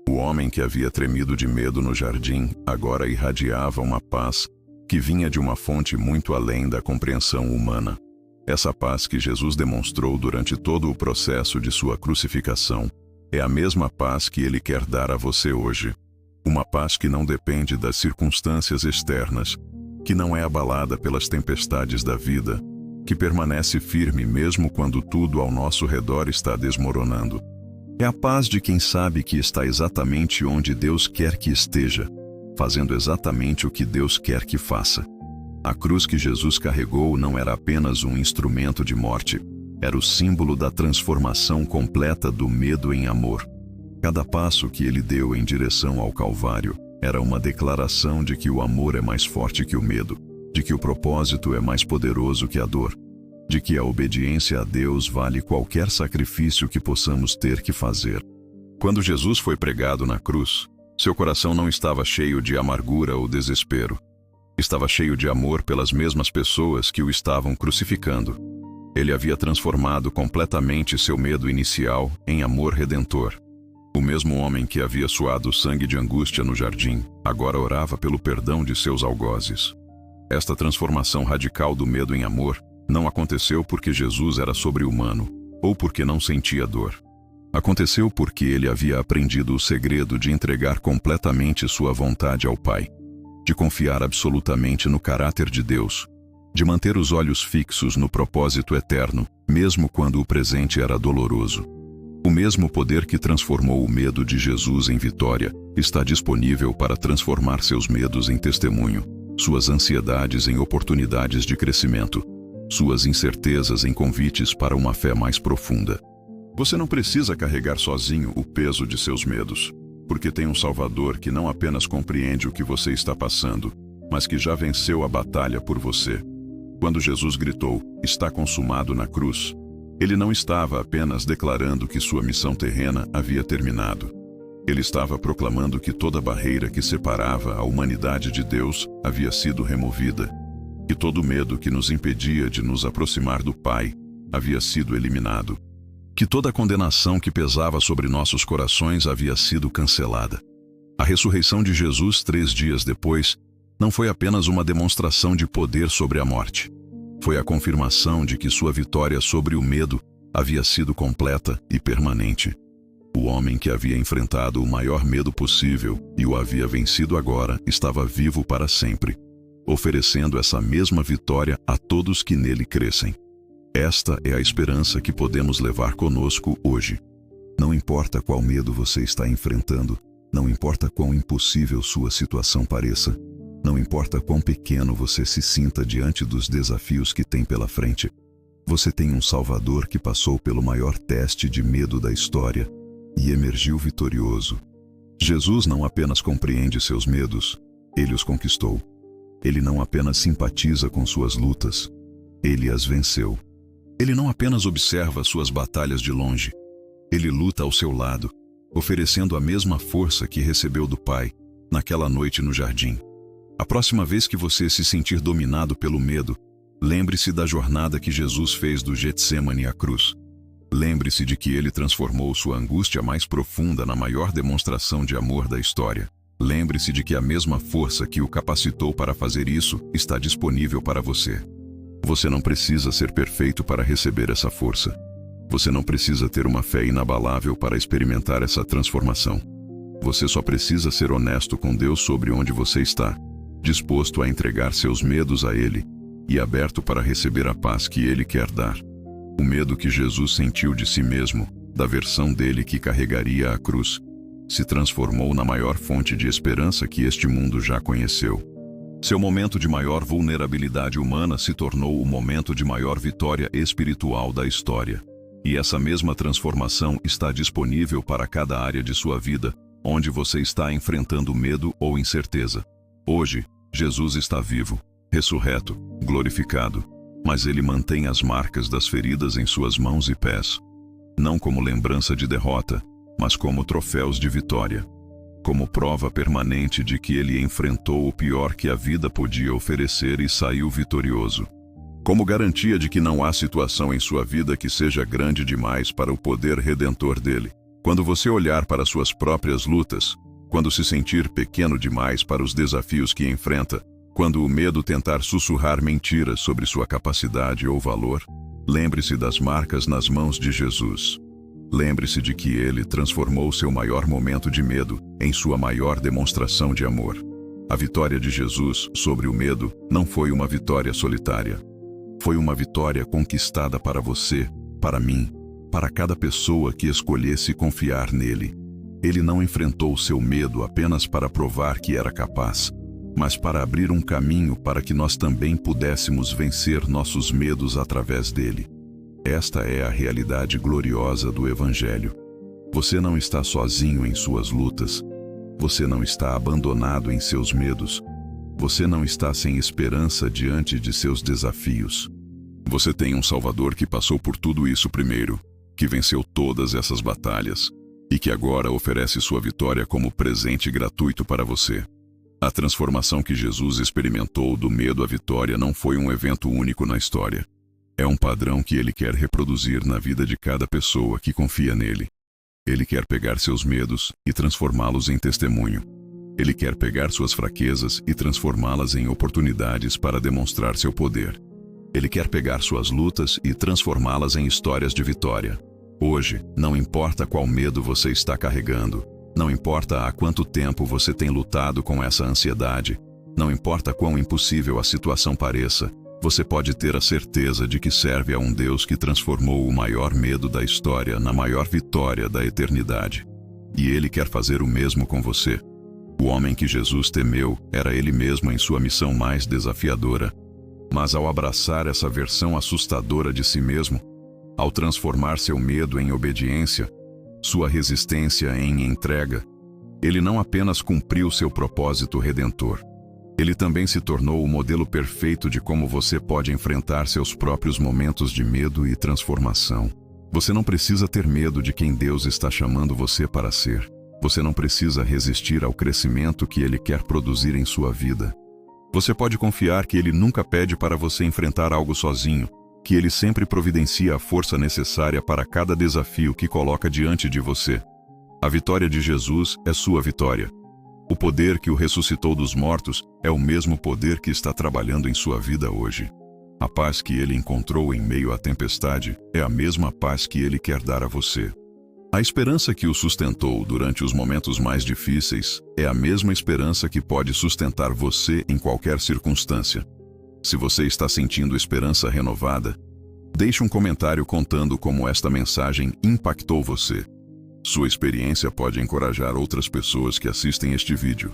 O homem que havia tremido de medo no jardim agora irradiava uma paz que vinha de uma fonte muito além da compreensão humana. Essa paz que Jesus demonstrou durante todo o processo de sua crucificação é a mesma paz que ele quer dar a você hoje. Uma paz que não depende das circunstâncias externas, que não é abalada pelas tempestades da vida, que permanece firme mesmo quando tudo ao nosso redor está desmoronando. É a paz de quem sabe que está exatamente onde Deus quer que esteja, fazendo exatamente o que Deus quer que faça. A cruz que Jesus carregou não era apenas um instrumento de morte, era o símbolo da transformação completa do medo em amor. Cada passo que ele deu em direção ao Calvário era uma declaração de que o amor é mais forte que o medo, de que o propósito é mais poderoso que a dor, de que a obediência a Deus vale qualquer sacrifício que possamos ter que fazer. Quando Jesus foi pregado na cruz, seu coração não estava cheio de amargura ou desespero. Estava cheio de amor pelas mesmas pessoas que o estavam crucificando. Ele havia transformado completamente seu medo inicial em amor redentor. O mesmo homem que havia suado sangue de angústia no jardim, agora orava pelo perdão de seus algozes. Esta transformação radical do medo em amor não aconteceu porque Jesus era sobre-humano, ou porque não sentia dor. Aconteceu porque ele havia aprendido o segredo de entregar completamente sua vontade ao Pai, de confiar absolutamente no caráter de Deus, de manter os olhos fixos no propósito eterno, mesmo quando o presente era doloroso. O mesmo poder que transformou o medo de Jesus em vitória está disponível para transformar seus medos em testemunho, suas ansiedades em oportunidades de crescimento, suas incertezas em convites para uma fé mais profunda. Você não precisa carregar sozinho o peso de seus medos, porque tem um Salvador que não apenas compreende o que você está passando, mas que já venceu a batalha por você. Quando Jesus gritou, "Está consumado" na cruz, ele não estava apenas declarando que sua missão terrena havia terminado. Ele estava proclamando que toda barreira que separava a humanidade de Deus havia sido removida, que todo medo que nos impedia de nos aproximar do Pai havia sido eliminado, que toda condenação que pesava sobre nossos corações havia sido cancelada. A ressurreição de Jesus 3 dias depois não foi apenas uma demonstração de poder sobre a morte. Foi a confirmação de que sua vitória sobre o medo havia sido completa e permanente. O homem que havia enfrentado o maior medo possível e o havia vencido agora estava vivo para sempre, oferecendo essa mesma vitória a todos que nele crescem. Esta é a esperança que podemos levar conosco hoje. Não importa qual medo você está enfrentando, não importa quão impossível sua situação pareça, não importa quão pequeno você se sinta diante dos desafios que tem pela frente, você tem um Salvador que passou pelo maior teste de medo da história e emergiu vitorioso. Jesus não apenas compreende seus medos, ele os conquistou. Ele não apenas simpatiza com suas lutas, ele as venceu. Ele não apenas observa suas batalhas de longe, ele luta ao seu lado, oferecendo a mesma força que recebeu do Pai naquela noite no jardim. A próxima vez que você se sentir dominado pelo medo, lembre-se da jornada que Jesus fez do Getsêmani à cruz. Lembre-se de que ele transformou sua angústia mais profunda na maior demonstração de amor da história. Lembre-se de que a mesma força que o capacitou para fazer isso está disponível para você. Você não precisa ser perfeito para receber essa força. Você não precisa ter uma fé inabalável para experimentar essa transformação. Você só precisa ser honesto com Deus sobre onde você está, disposto a entregar seus medos a Ele e aberto para receber a paz que Ele quer dar. O medo que Jesus sentiu de si mesmo, da versão dele que carregaria a cruz, se transformou na maior fonte de esperança que este mundo já conheceu. Seu momento de maior vulnerabilidade humana se tornou o momento de maior vitória espiritual da história. E essa mesma transformação está disponível para cada área de sua vida, onde você está enfrentando medo ou incerteza. Hoje, Jesus está vivo, ressurreto, glorificado, mas ele mantém as marcas das feridas em suas mãos e pés. Não como lembrança de derrota, mas como troféus de vitória. Como prova permanente de que ele enfrentou o pior que a vida podia oferecer e saiu vitorioso. Como garantia de que não há situação em sua vida que seja grande demais para o poder redentor dele. Quando você olhar para suas próprias lutas, quando se sentir pequeno demais para os desafios que enfrenta, quando o medo tentar sussurrar mentiras sobre sua capacidade ou valor, lembre-se das marcas nas mãos de Jesus. Lembre-se de que ele transformou seu maior momento de medo em sua maior demonstração de amor. A vitória de Jesus sobre o medo não foi uma vitória solitária. Foi uma vitória conquistada para você, para mim, para cada pessoa que escolhesse confiar nele. Ele não enfrentou seu medo apenas para provar que era capaz, mas para abrir um caminho para que nós também pudéssemos vencer nossos medos através dele. Esta é a realidade gloriosa do Evangelho. Você não está sozinho em suas lutas. Você não está abandonado em seus medos. Você não está sem esperança diante de seus desafios. Você tem um Salvador que passou por tudo isso primeiro, que venceu todas essas batalhas, e que agora oferece sua vitória como presente gratuito para você. A transformação que Jesus experimentou do medo à vitória não foi um evento único na história. É um padrão que ele quer reproduzir na vida de cada pessoa que confia nele. Ele quer pegar seus medos e transformá-los em testemunho. Ele quer pegar suas fraquezas e transformá-las em oportunidades para demonstrar seu poder. Ele quer pegar suas lutas e transformá-las em histórias de vitória. Hoje, não importa qual medo você está carregando, não importa há quanto tempo você tem lutado com essa ansiedade, não importa quão impossível a situação pareça, você pode ter a certeza de que serve a um Deus que transformou o maior medo da história na maior vitória da eternidade. E ele quer fazer o mesmo com você. O homem que Jesus temeu era ele mesmo em sua missão mais desafiadora. Mas ao abraçar essa versão assustadora de si mesmo, ao transformar seu medo em obediência, sua resistência em entrega, ele não apenas cumpriu seu propósito redentor. Ele também se tornou o modelo perfeito de como você pode enfrentar seus próprios momentos de medo e transformação. Você não precisa ter medo de quem Deus está chamando você para ser. Você não precisa resistir ao crescimento que Ele quer produzir em sua vida. Você pode confiar que Ele nunca pede para você enfrentar algo sozinho, que Ele sempre providencia a força necessária para cada desafio que coloca diante de você. A vitória de Jesus é sua vitória. O poder que o ressuscitou dos mortos é o mesmo poder que está trabalhando em sua vida hoje. A paz que ele encontrou em meio à tempestade é a mesma paz que ele quer dar a você. A esperança que o sustentou durante os momentos mais difíceis é a mesma esperança que pode sustentar você em qualquer circunstância. Se você está sentindo esperança renovada, deixe um comentário contando como esta mensagem impactou você. Sua experiência pode encorajar outras pessoas que assistem este vídeo.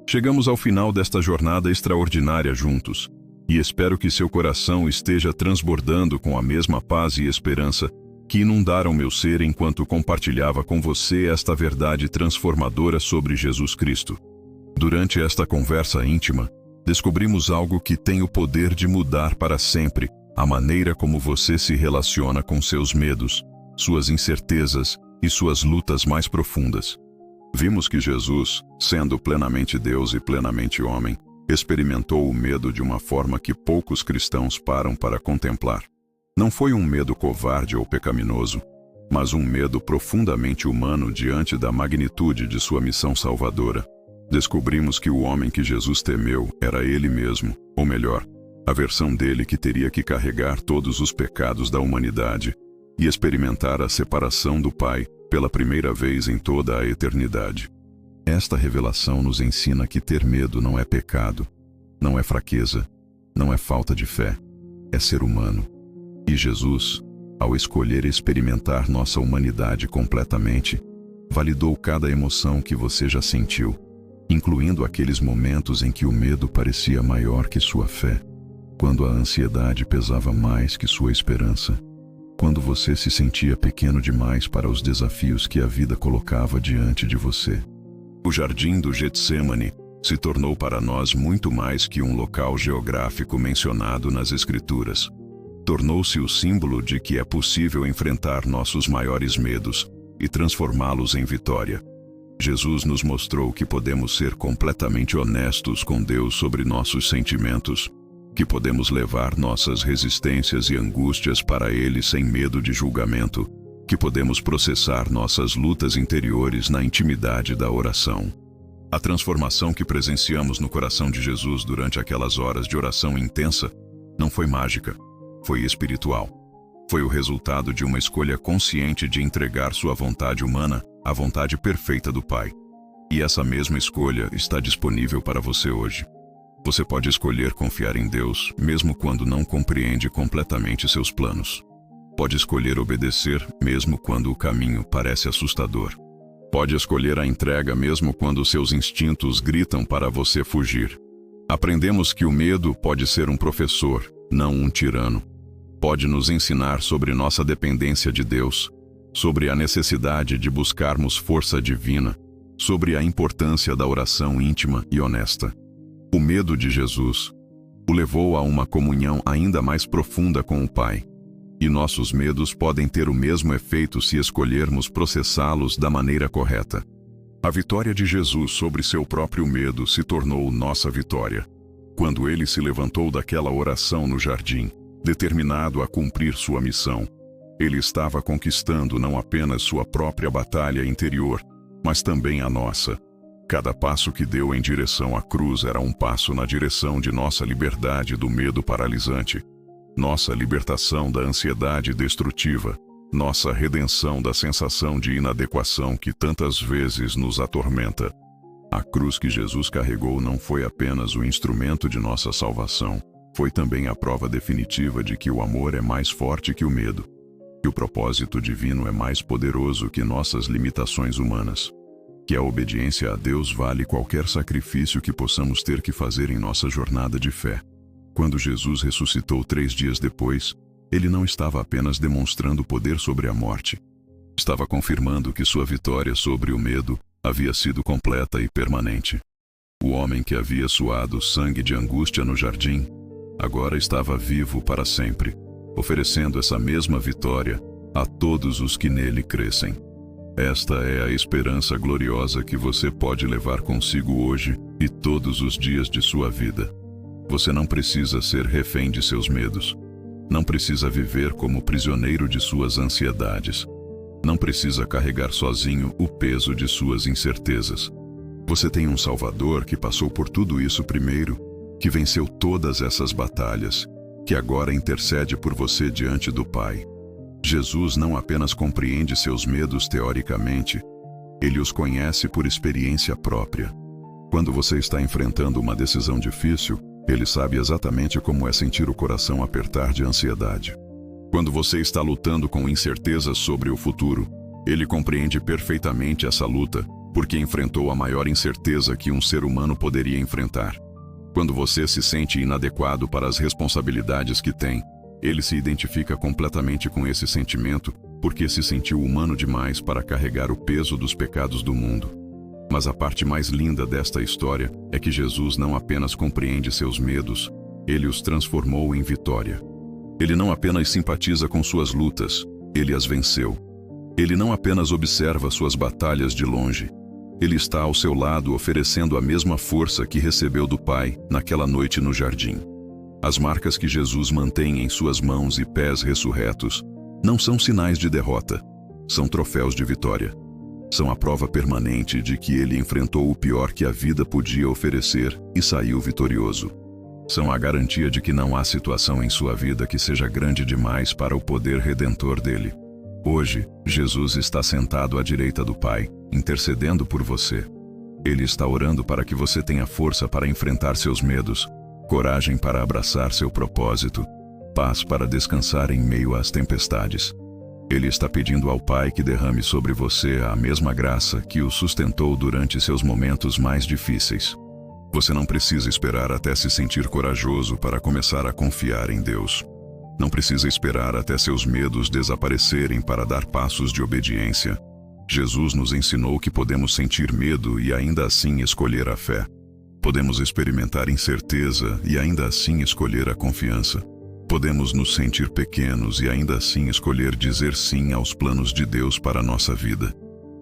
Chegamos ao final desta jornada extraordinária juntos, e espero que seu coração esteja transbordando com a mesma paz e esperança que inundaram meu ser enquanto compartilhava com você esta verdade transformadora sobre Jesus Cristo. Durante esta conversa íntima, descobrimos algo que tem o poder de mudar para sempre a maneira como você se relaciona com seus medos, suas incertezas e suas lutas mais profundas. Vimos que Jesus, sendo plenamente Deus e plenamente homem, experimentou o medo de uma forma que poucos cristãos param para contemplar. Não foi um medo covarde ou pecaminoso, mas um medo profundamente humano diante da magnitude de sua missão salvadora. Descobrimos que o homem que Jesus temeu era ele mesmo, ou melhor, a versão dele que teria que carregar todos os pecados da humanidade e experimentar a separação do Pai pela primeira vez em toda a eternidade. Esta revelação nos ensina que ter medo não é pecado, não é fraqueza, não é falta de fé, é ser humano. E Jesus, ao escolher experimentar nossa humanidade completamente, validou cada emoção que você já sentiu, incluindo aqueles momentos em que o medo parecia maior que sua fé, quando a ansiedade pesava mais que sua esperança, quando você se sentia pequeno demais para os desafios que a vida colocava diante de você. O jardim do Getsêmani se tornou para nós muito mais que um local geográfico mencionado nas Escrituras. Tornou-se o símbolo de que é possível enfrentar nossos maiores medos e transformá-los em vitória. Jesus nos mostrou que podemos ser completamente honestos com Deus sobre nossos sentimentos, que podemos levar nossas resistências e angústias para Ele sem medo de julgamento, que podemos processar nossas lutas interiores na intimidade da oração. A transformação que presenciamos no coração de Jesus durante aquelas horas de oração intensa não foi mágica, foi espiritual. Foi o resultado de uma escolha consciente de entregar sua vontade humana à vontade perfeita do Pai. E essa mesma escolha está disponível para você hoje. Você pode escolher confiar em Deus, mesmo quando não compreende completamente seus planos. Pode escolher obedecer, mesmo quando o caminho parece assustador. Pode escolher a entrega, mesmo quando seus instintos gritam para você fugir. Aprendemos que o medo pode ser um professor, não um tirano. Pode nos ensinar sobre nossa dependência de Deus, sobre a necessidade de buscarmos força divina, sobre a importância da oração íntima e honesta. O medo de Jesus o levou a uma comunhão ainda mais profunda com o Pai. E nossos medos podem ter o mesmo efeito se escolhermos processá-los da maneira correta. A vitória de Jesus sobre seu próprio medo se tornou nossa vitória, quando ele se levantou daquela oração no jardim, determinado a cumprir sua missão. Ele estava conquistando não apenas sua própria batalha interior, mas também a nossa. Cada passo que deu em direção à cruz era um passo na direção de nossa liberdade do medo paralisante, nossa libertação da ansiedade destrutiva, nossa redenção da sensação de inadequação que tantas vezes nos atormenta. A cruz que Jesus carregou não foi apenas o instrumento de nossa salvação, foi também a prova definitiva de que o amor é mais forte que o medo, que o propósito divino é mais poderoso que nossas limitações humanas, que a obediência a Deus vale qualquer sacrifício que possamos ter que fazer em nossa jornada de fé. Quando Jesus ressuscitou 3 dias depois, ele não estava apenas demonstrando poder sobre a morte. Estava confirmando que sua vitória sobre o medo havia sido completa e permanente. O homem que havia suado sangue de angústia no jardim, agora estava vivo para sempre, oferecendo essa mesma vitória a todos os que nele crescem. Esta é a esperança gloriosa que você pode levar consigo hoje e todos os dias de sua vida. Você não precisa ser refém de seus medos. Não precisa viver como prisioneiro de suas ansiedades. Não precisa carregar sozinho o peso de suas incertezas. Você tem um Salvador que passou por tudo isso primeiro, que venceu todas essas batalhas que agora intercede por você diante do Pai. Jesus não apenas compreende seus medos teoricamente, ele os conhece por experiência própria. Quando você está enfrentando uma decisão difícil, ele sabe exatamente como é sentir o coração apertar de ansiedade. Quando você está lutando com incertezas sobre o futuro, ele compreende perfeitamente essa luta, porque enfrentou a maior incerteza que um ser humano poderia enfrentar. Quando você se sente inadequado para as responsabilidades que tem, ele se identifica completamente com esse sentimento, porque se sentiu humano demais para carregar o peso dos pecados do mundo. Mas a parte mais linda desta história é que Jesus não apenas compreende seus medos, ele os transformou em vitória. Ele não apenas simpatiza com suas lutas, ele as venceu. Ele não apenas observa suas batalhas de longe, ele está ao seu lado oferecendo a mesma força que recebeu do Pai naquela noite no jardim. As marcas que Jesus mantém em suas mãos e pés ressurretos não são sinais de derrota, são troféus de vitória. São a prova permanente de que ele enfrentou o pior que a vida podia oferecer e saiu vitorioso. São a garantia de que não há situação em sua vida que seja grande demais para o poder redentor dele. Hoje, Jesus está sentado à direita do Pai, intercedendo por você. Ele está orando para que você tenha força para enfrentar seus medos, coragem para abraçar seu propósito, paz para descansar em meio às tempestades. Ele está pedindo ao Pai que derrame sobre você a mesma graça que o sustentou durante seus momentos mais difíceis. Você não precisa esperar até se sentir corajoso para começar a confiar em Deus. Não precisa esperar até seus medos desaparecerem para dar passos de obediência. Jesus nos ensinou que podemos sentir medo e ainda assim escolher a fé. Podemos experimentar incerteza e ainda assim escolher a confiança. Podemos nos sentir pequenos e ainda assim escolher dizer sim aos planos de Deus para a nossa vida.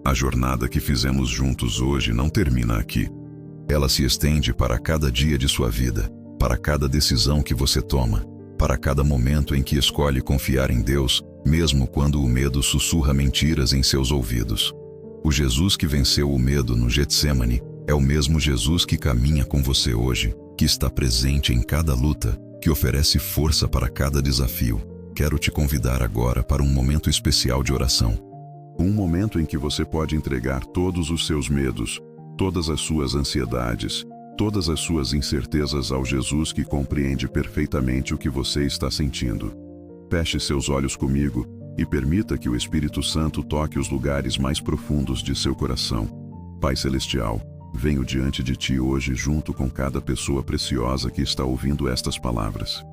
A jornada que fizemos juntos hoje não termina aqui. Ela se estende para cada dia de sua vida, para cada decisão que você toma, para cada momento em que escolhe confiar em Deus, mesmo quando o medo sussurra mentiras em seus ouvidos. O Jesus que venceu o medo no Getsêmani é o mesmo Jesus que caminha com você hoje, que está presente em cada luta, que oferece força para cada desafio. Quero te convidar agora para um momento especial de oração. Um momento em que você pode entregar todos os seus medos, todas as suas ansiedades, todas as suas incertezas ao Jesus que compreende perfeitamente o que você está sentindo. Feche seus olhos comigo e permita que o Espírito Santo toque os lugares mais profundos de seu coração. Pai Celestial, venho diante de Ti hoje junto com cada pessoa preciosa que está ouvindo estas palavras.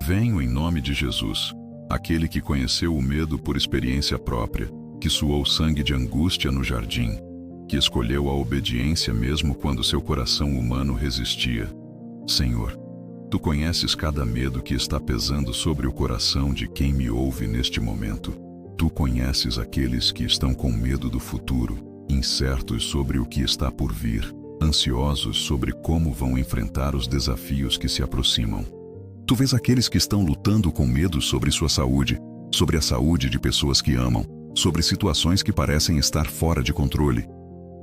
Venho em nome de Jesus, aquele que conheceu o medo por experiência própria, que suou sangue de angústia no jardim, que escolheu a obediência mesmo quando seu coração humano resistia. Senhor, Tu conheces cada medo que está pesando sobre o coração de quem me ouve neste momento. Tu conheces aqueles que estão com medo do futuro, incertos sobre o que está por vir, ansiosos sobre como vão enfrentar os desafios que se aproximam. Tu vês aqueles que estão lutando com medo sobre sua saúde, sobre a saúde de pessoas que amam, sobre situações que parecem estar fora de controle.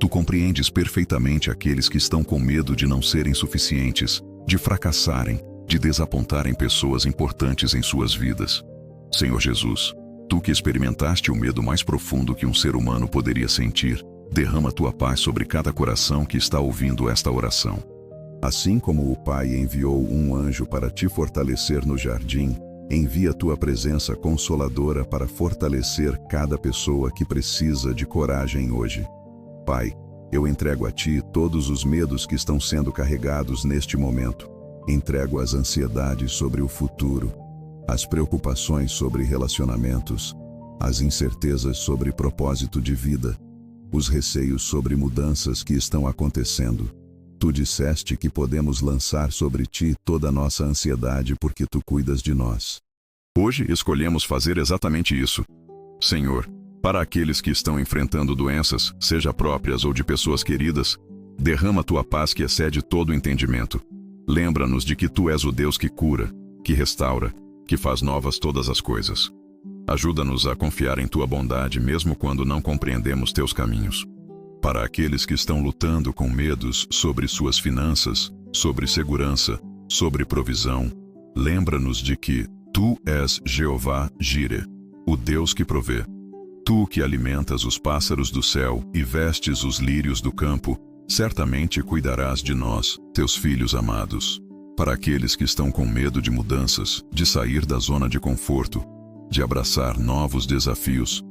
Tu compreendes perfeitamente aqueles que estão com medo de não serem suficientes, de fracassarem, de desapontarem pessoas importantes em suas vidas. Senhor Jesus, Tu que experimentaste o medo mais profundo que um ser humano poderia sentir, derrama Tua paz sobre cada coração que está ouvindo esta oração. Assim como o Pai enviou um anjo para te fortalecer no jardim, envia Tua presença consoladora para fortalecer cada pessoa que precisa de coragem hoje. Pai, eu entrego a Ti todos os medos que estão sendo carregados neste momento. Entrego as ansiedades sobre o futuro, as preocupações sobre relacionamentos, as incertezas sobre propósito de vida, os receios sobre mudanças que estão acontecendo. Tu disseste que podemos lançar sobre Ti toda a nossa ansiedade porque Tu cuidas de nós. Hoje escolhemos fazer exatamente isso. Senhor, para aqueles que estão enfrentando doenças, seja próprias ou de pessoas queridas, derrama Tua paz que excede todo o entendimento. Lembra-nos de que Tu és o Deus que cura, que restaura, que faz novas todas as coisas. Ajuda-nos a confiar em Tua bondade mesmo quando não compreendemos Teus caminhos. Para aqueles que estão lutando com medos sobre suas finanças, sobre segurança, sobre provisão, Lembra-nos de que Tu és Jeová Jireh, o Deus que provê. Tu que alimentas os pássaros do céu e vestes os lírios do campo, certamente cuidarás de nós, teus filhos amados. Para aqueles que estão com medo de mudanças, de sair da zona de conforto, de abraçar novos desafios,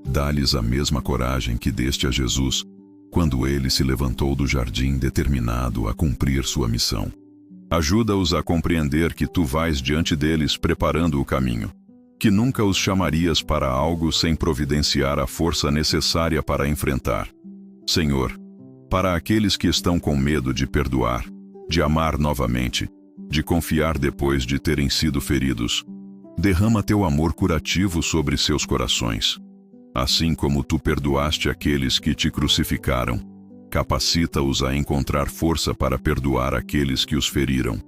dá-lhes a mesma coragem que deste a Jesus, quando ele se levantou do jardim determinado a cumprir sua missão. Ajuda-os a compreender que tu vais diante deles preparando o caminho, que nunca os chamarias para algo sem providenciar a força necessária para enfrentar. Senhor, para aqueles que estão com medo de perdoar, de amar novamente, de confiar depois de terem sido feridos, derrama teu amor curativo sobre seus corações. Assim como tu perdoaste aqueles que te crucificaram, capacita-os a encontrar força para perdoar aqueles que os feriram.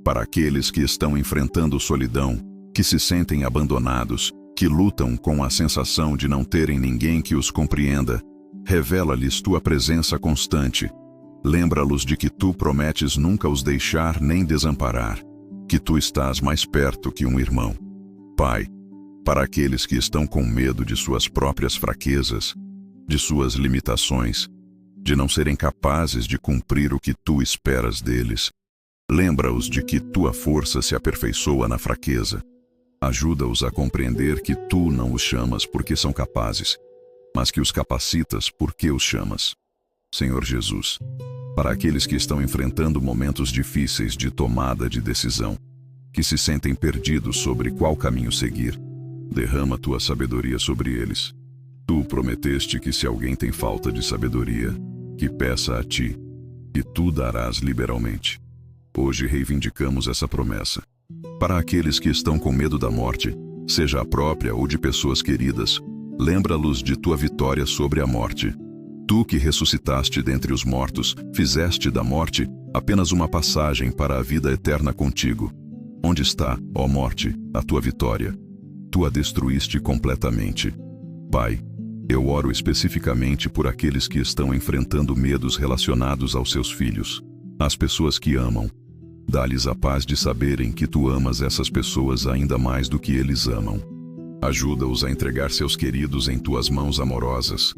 Para aqueles que estão enfrentando solidão, que se sentem abandonados, que lutam com a sensação de não terem ninguém que os compreenda, revela-lhes tua presença constante. Lembra-los de que tu prometes nunca os deixar nem desamparar, que tu estás mais perto que um irmão. Pai, para aqueles que estão com medo de suas próprias fraquezas, de suas limitações, de não serem capazes de cumprir o que tu esperas deles, lembra-os de que tua força se aperfeiçoa na fraqueza. Ajuda-os a compreender que tu não os chamas porque são capazes, mas que os capacitas porque os chamas. Senhor Jesus, para aqueles que estão enfrentando momentos difíceis de tomada de decisão, que se sentem perdidos sobre qual caminho seguir, derrama tua sabedoria sobre eles. Tu prometeste que se alguém tem falta de sabedoria, que peça a ti, e tu darás liberalmente. Hoje reivindicamos essa promessa. Para aqueles que estão com medo da morte, seja a própria ou de pessoas queridas, lembra-los de tua vitória sobre a morte. Tu que ressuscitaste dentre os mortos, fizeste da morte apenas uma passagem para a vida eterna contigo. Onde está, ó morte, a tua vitória? Tu a destruíste completamente. Pai, eu oro especificamente por aqueles que estão enfrentando medos relacionados aos seus filhos, às pessoas que amam. Dá-lhes a paz de saberem que tu amas essas pessoas ainda mais do que eles amam. Ajuda-os a entregar seus queridos em tuas mãos amorosas,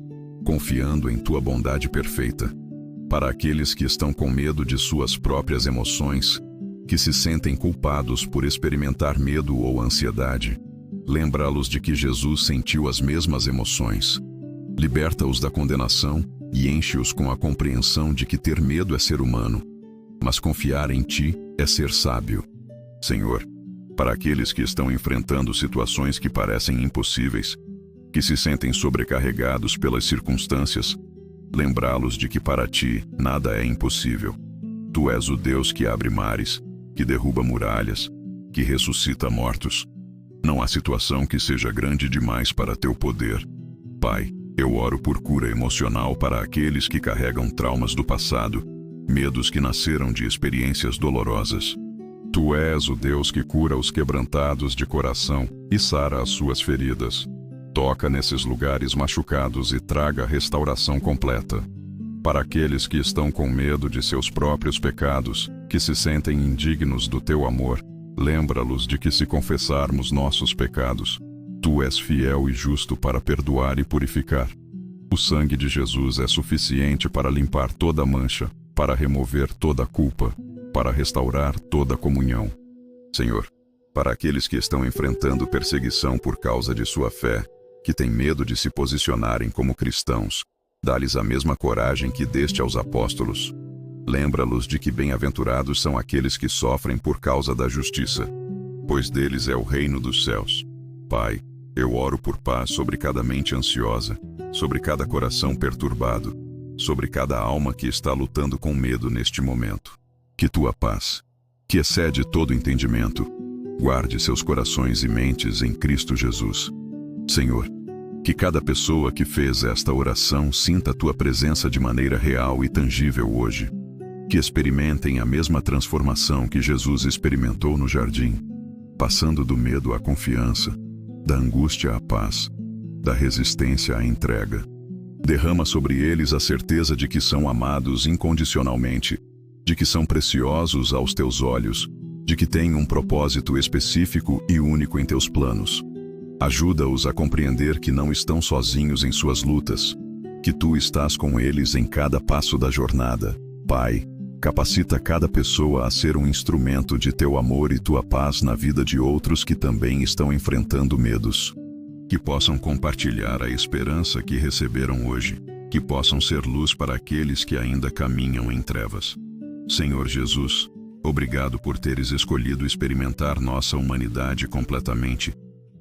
confiando em tua bondade perfeita. Para aqueles que estão com medo de suas próprias emoções, que se sentem culpados por experimentar medo ou ansiedade, lembra-los de que Jesus sentiu as mesmas emoções. Liberta-os da condenação e enche-os com a compreensão de que ter medo é ser humano, mas confiar em ti é ser sábio. Senhor, para aqueles que estão enfrentando situações que parecem impossíveis, que se sentem sobrecarregados pelas circunstâncias, lembrá-los de que para ti nada é impossível. Tu és o Deus que abre mares, que derruba muralhas, que ressuscita mortos. Não há situação que seja grande demais para teu poder. Pai, eu oro por cura emocional para aqueles que carregam traumas do passado, medos que nasceram de experiências dolorosas. Tu és o Deus que cura os quebrantados de coração e sara as suas feridas. Toca nesses lugares machucados e traga restauração completa. Para aqueles que estão com medo de seus próprios pecados, que se sentem indignos do teu amor, lembra-los de que se confessarmos nossos pecados, tu és fiel e justo para perdoar e purificar. O sangue de Jesus é suficiente para limpar toda mancha, para remover toda culpa, para restaurar toda comunhão. Senhor, para aqueles que estão enfrentando perseguição por causa de sua fé, que têm medo de se posicionarem como cristãos, dá-lhes a mesma coragem que deste aos apóstolos. Lembra-los de que bem-aventurados são aqueles que sofrem por causa da justiça, pois deles é o reino dos céus. Pai, eu oro por paz sobre cada mente ansiosa, sobre cada coração perturbado, sobre cada alma que está lutando com medo neste momento. Que tua paz, que excede todo entendimento, guarde seus corações e mentes em Cristo Jesus. Senhor, que cada pessoa que fez esta oração sinta a tua presença de maneira real e tangível hoje. Que experimentem a mesma transformação que Jesus experimentou no jardim, passando do medo à confiança, da angústia à paz, da resistência à entrega. Derrama sobre eles a certeza de que são amados incondicionalmente, de que são preciosos aos teus olhos, de que têm um propósito específico e único em teus planos. Ajuda-os a compreender que não estão sozinhos em suas lutas, que tu estás com eles em cada passo da jornada. Pai, capacita cada pessoa a ser um instrumento de teu amor e tua paz na vida de outros que também estão enfrentando medos. Que possam compartilhar a esperança que receberam hoje, que possam ser luz para aqueles que ainda caminham em trevas. Senhor Jesus, obrigado por teres escolhido experimentar nossa humanidade completamente,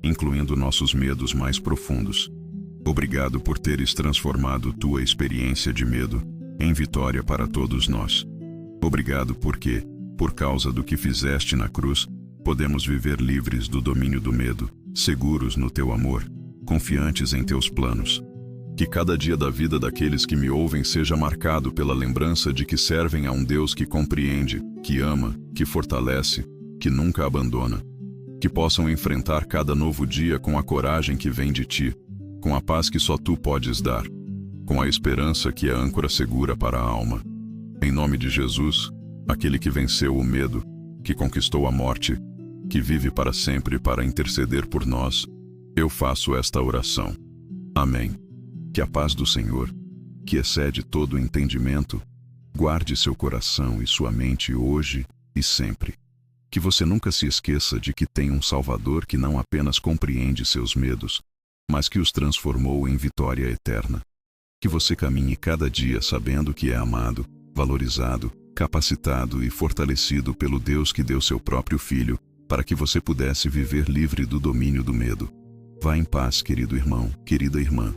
incluindo nossos medos mais profundos. Obrigado por teres transformado tua experiência de medo em vitória para todos nós. Obrigado porque, por causa do que fizeste na cruz, podemos viver livres do domínio do medo, seguros no teu amor, confiantes em teus planos. Que cada dia da vida daqueles que me ouvem seja marcado pela lembrança de que servem a um Deus que compreende, que ama, que fortalece, que nunca abandona. Que possam enfrentar cada novo dia com a coragem que vem de ti, com a paz que só tu podes dar, com a esperança que é âncora segura para a alma. Em nome de Jesus, aquele que venceu o medo, que conquistou a morte, que vive para sempre para interceder por nós, eu faço esta oração. Amém. Que a paz do Senhor, que excede todo o entendimento, guarde seu coração e sua mente hoje e sempre. Que você nunca se esqueça de que tem um Salvador que não apenas compreende seus medos, mas que os transformou em vitória eterna. Que você caminhe cada dia sabendo que é amado, valorizado, capacitado e fortalecido pelo Deus que deu seu próprio Filho, para que você pudesse viver livre do domínio do medo. Vá em paz, querido irmão, querida irmã.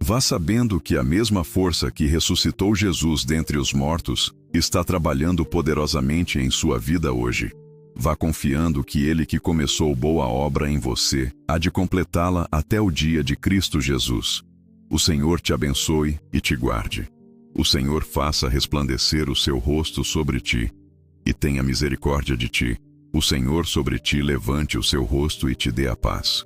Vá sabendo que a mesma força que ressuscitou Jesus dentre os mortos está trabalhando poderosamente em sua vida hoje. Vá confiando que Ele que começou boa obra em você há de completá-la até o dia de Cristo Jesus. O Senhor te abençoe e te guarde. O Senhor faça resplandecer o seu rosto sobre ti e tenha misericórdia de ti. O Senhor sobre ti levante o seu rosto e te dê a paz.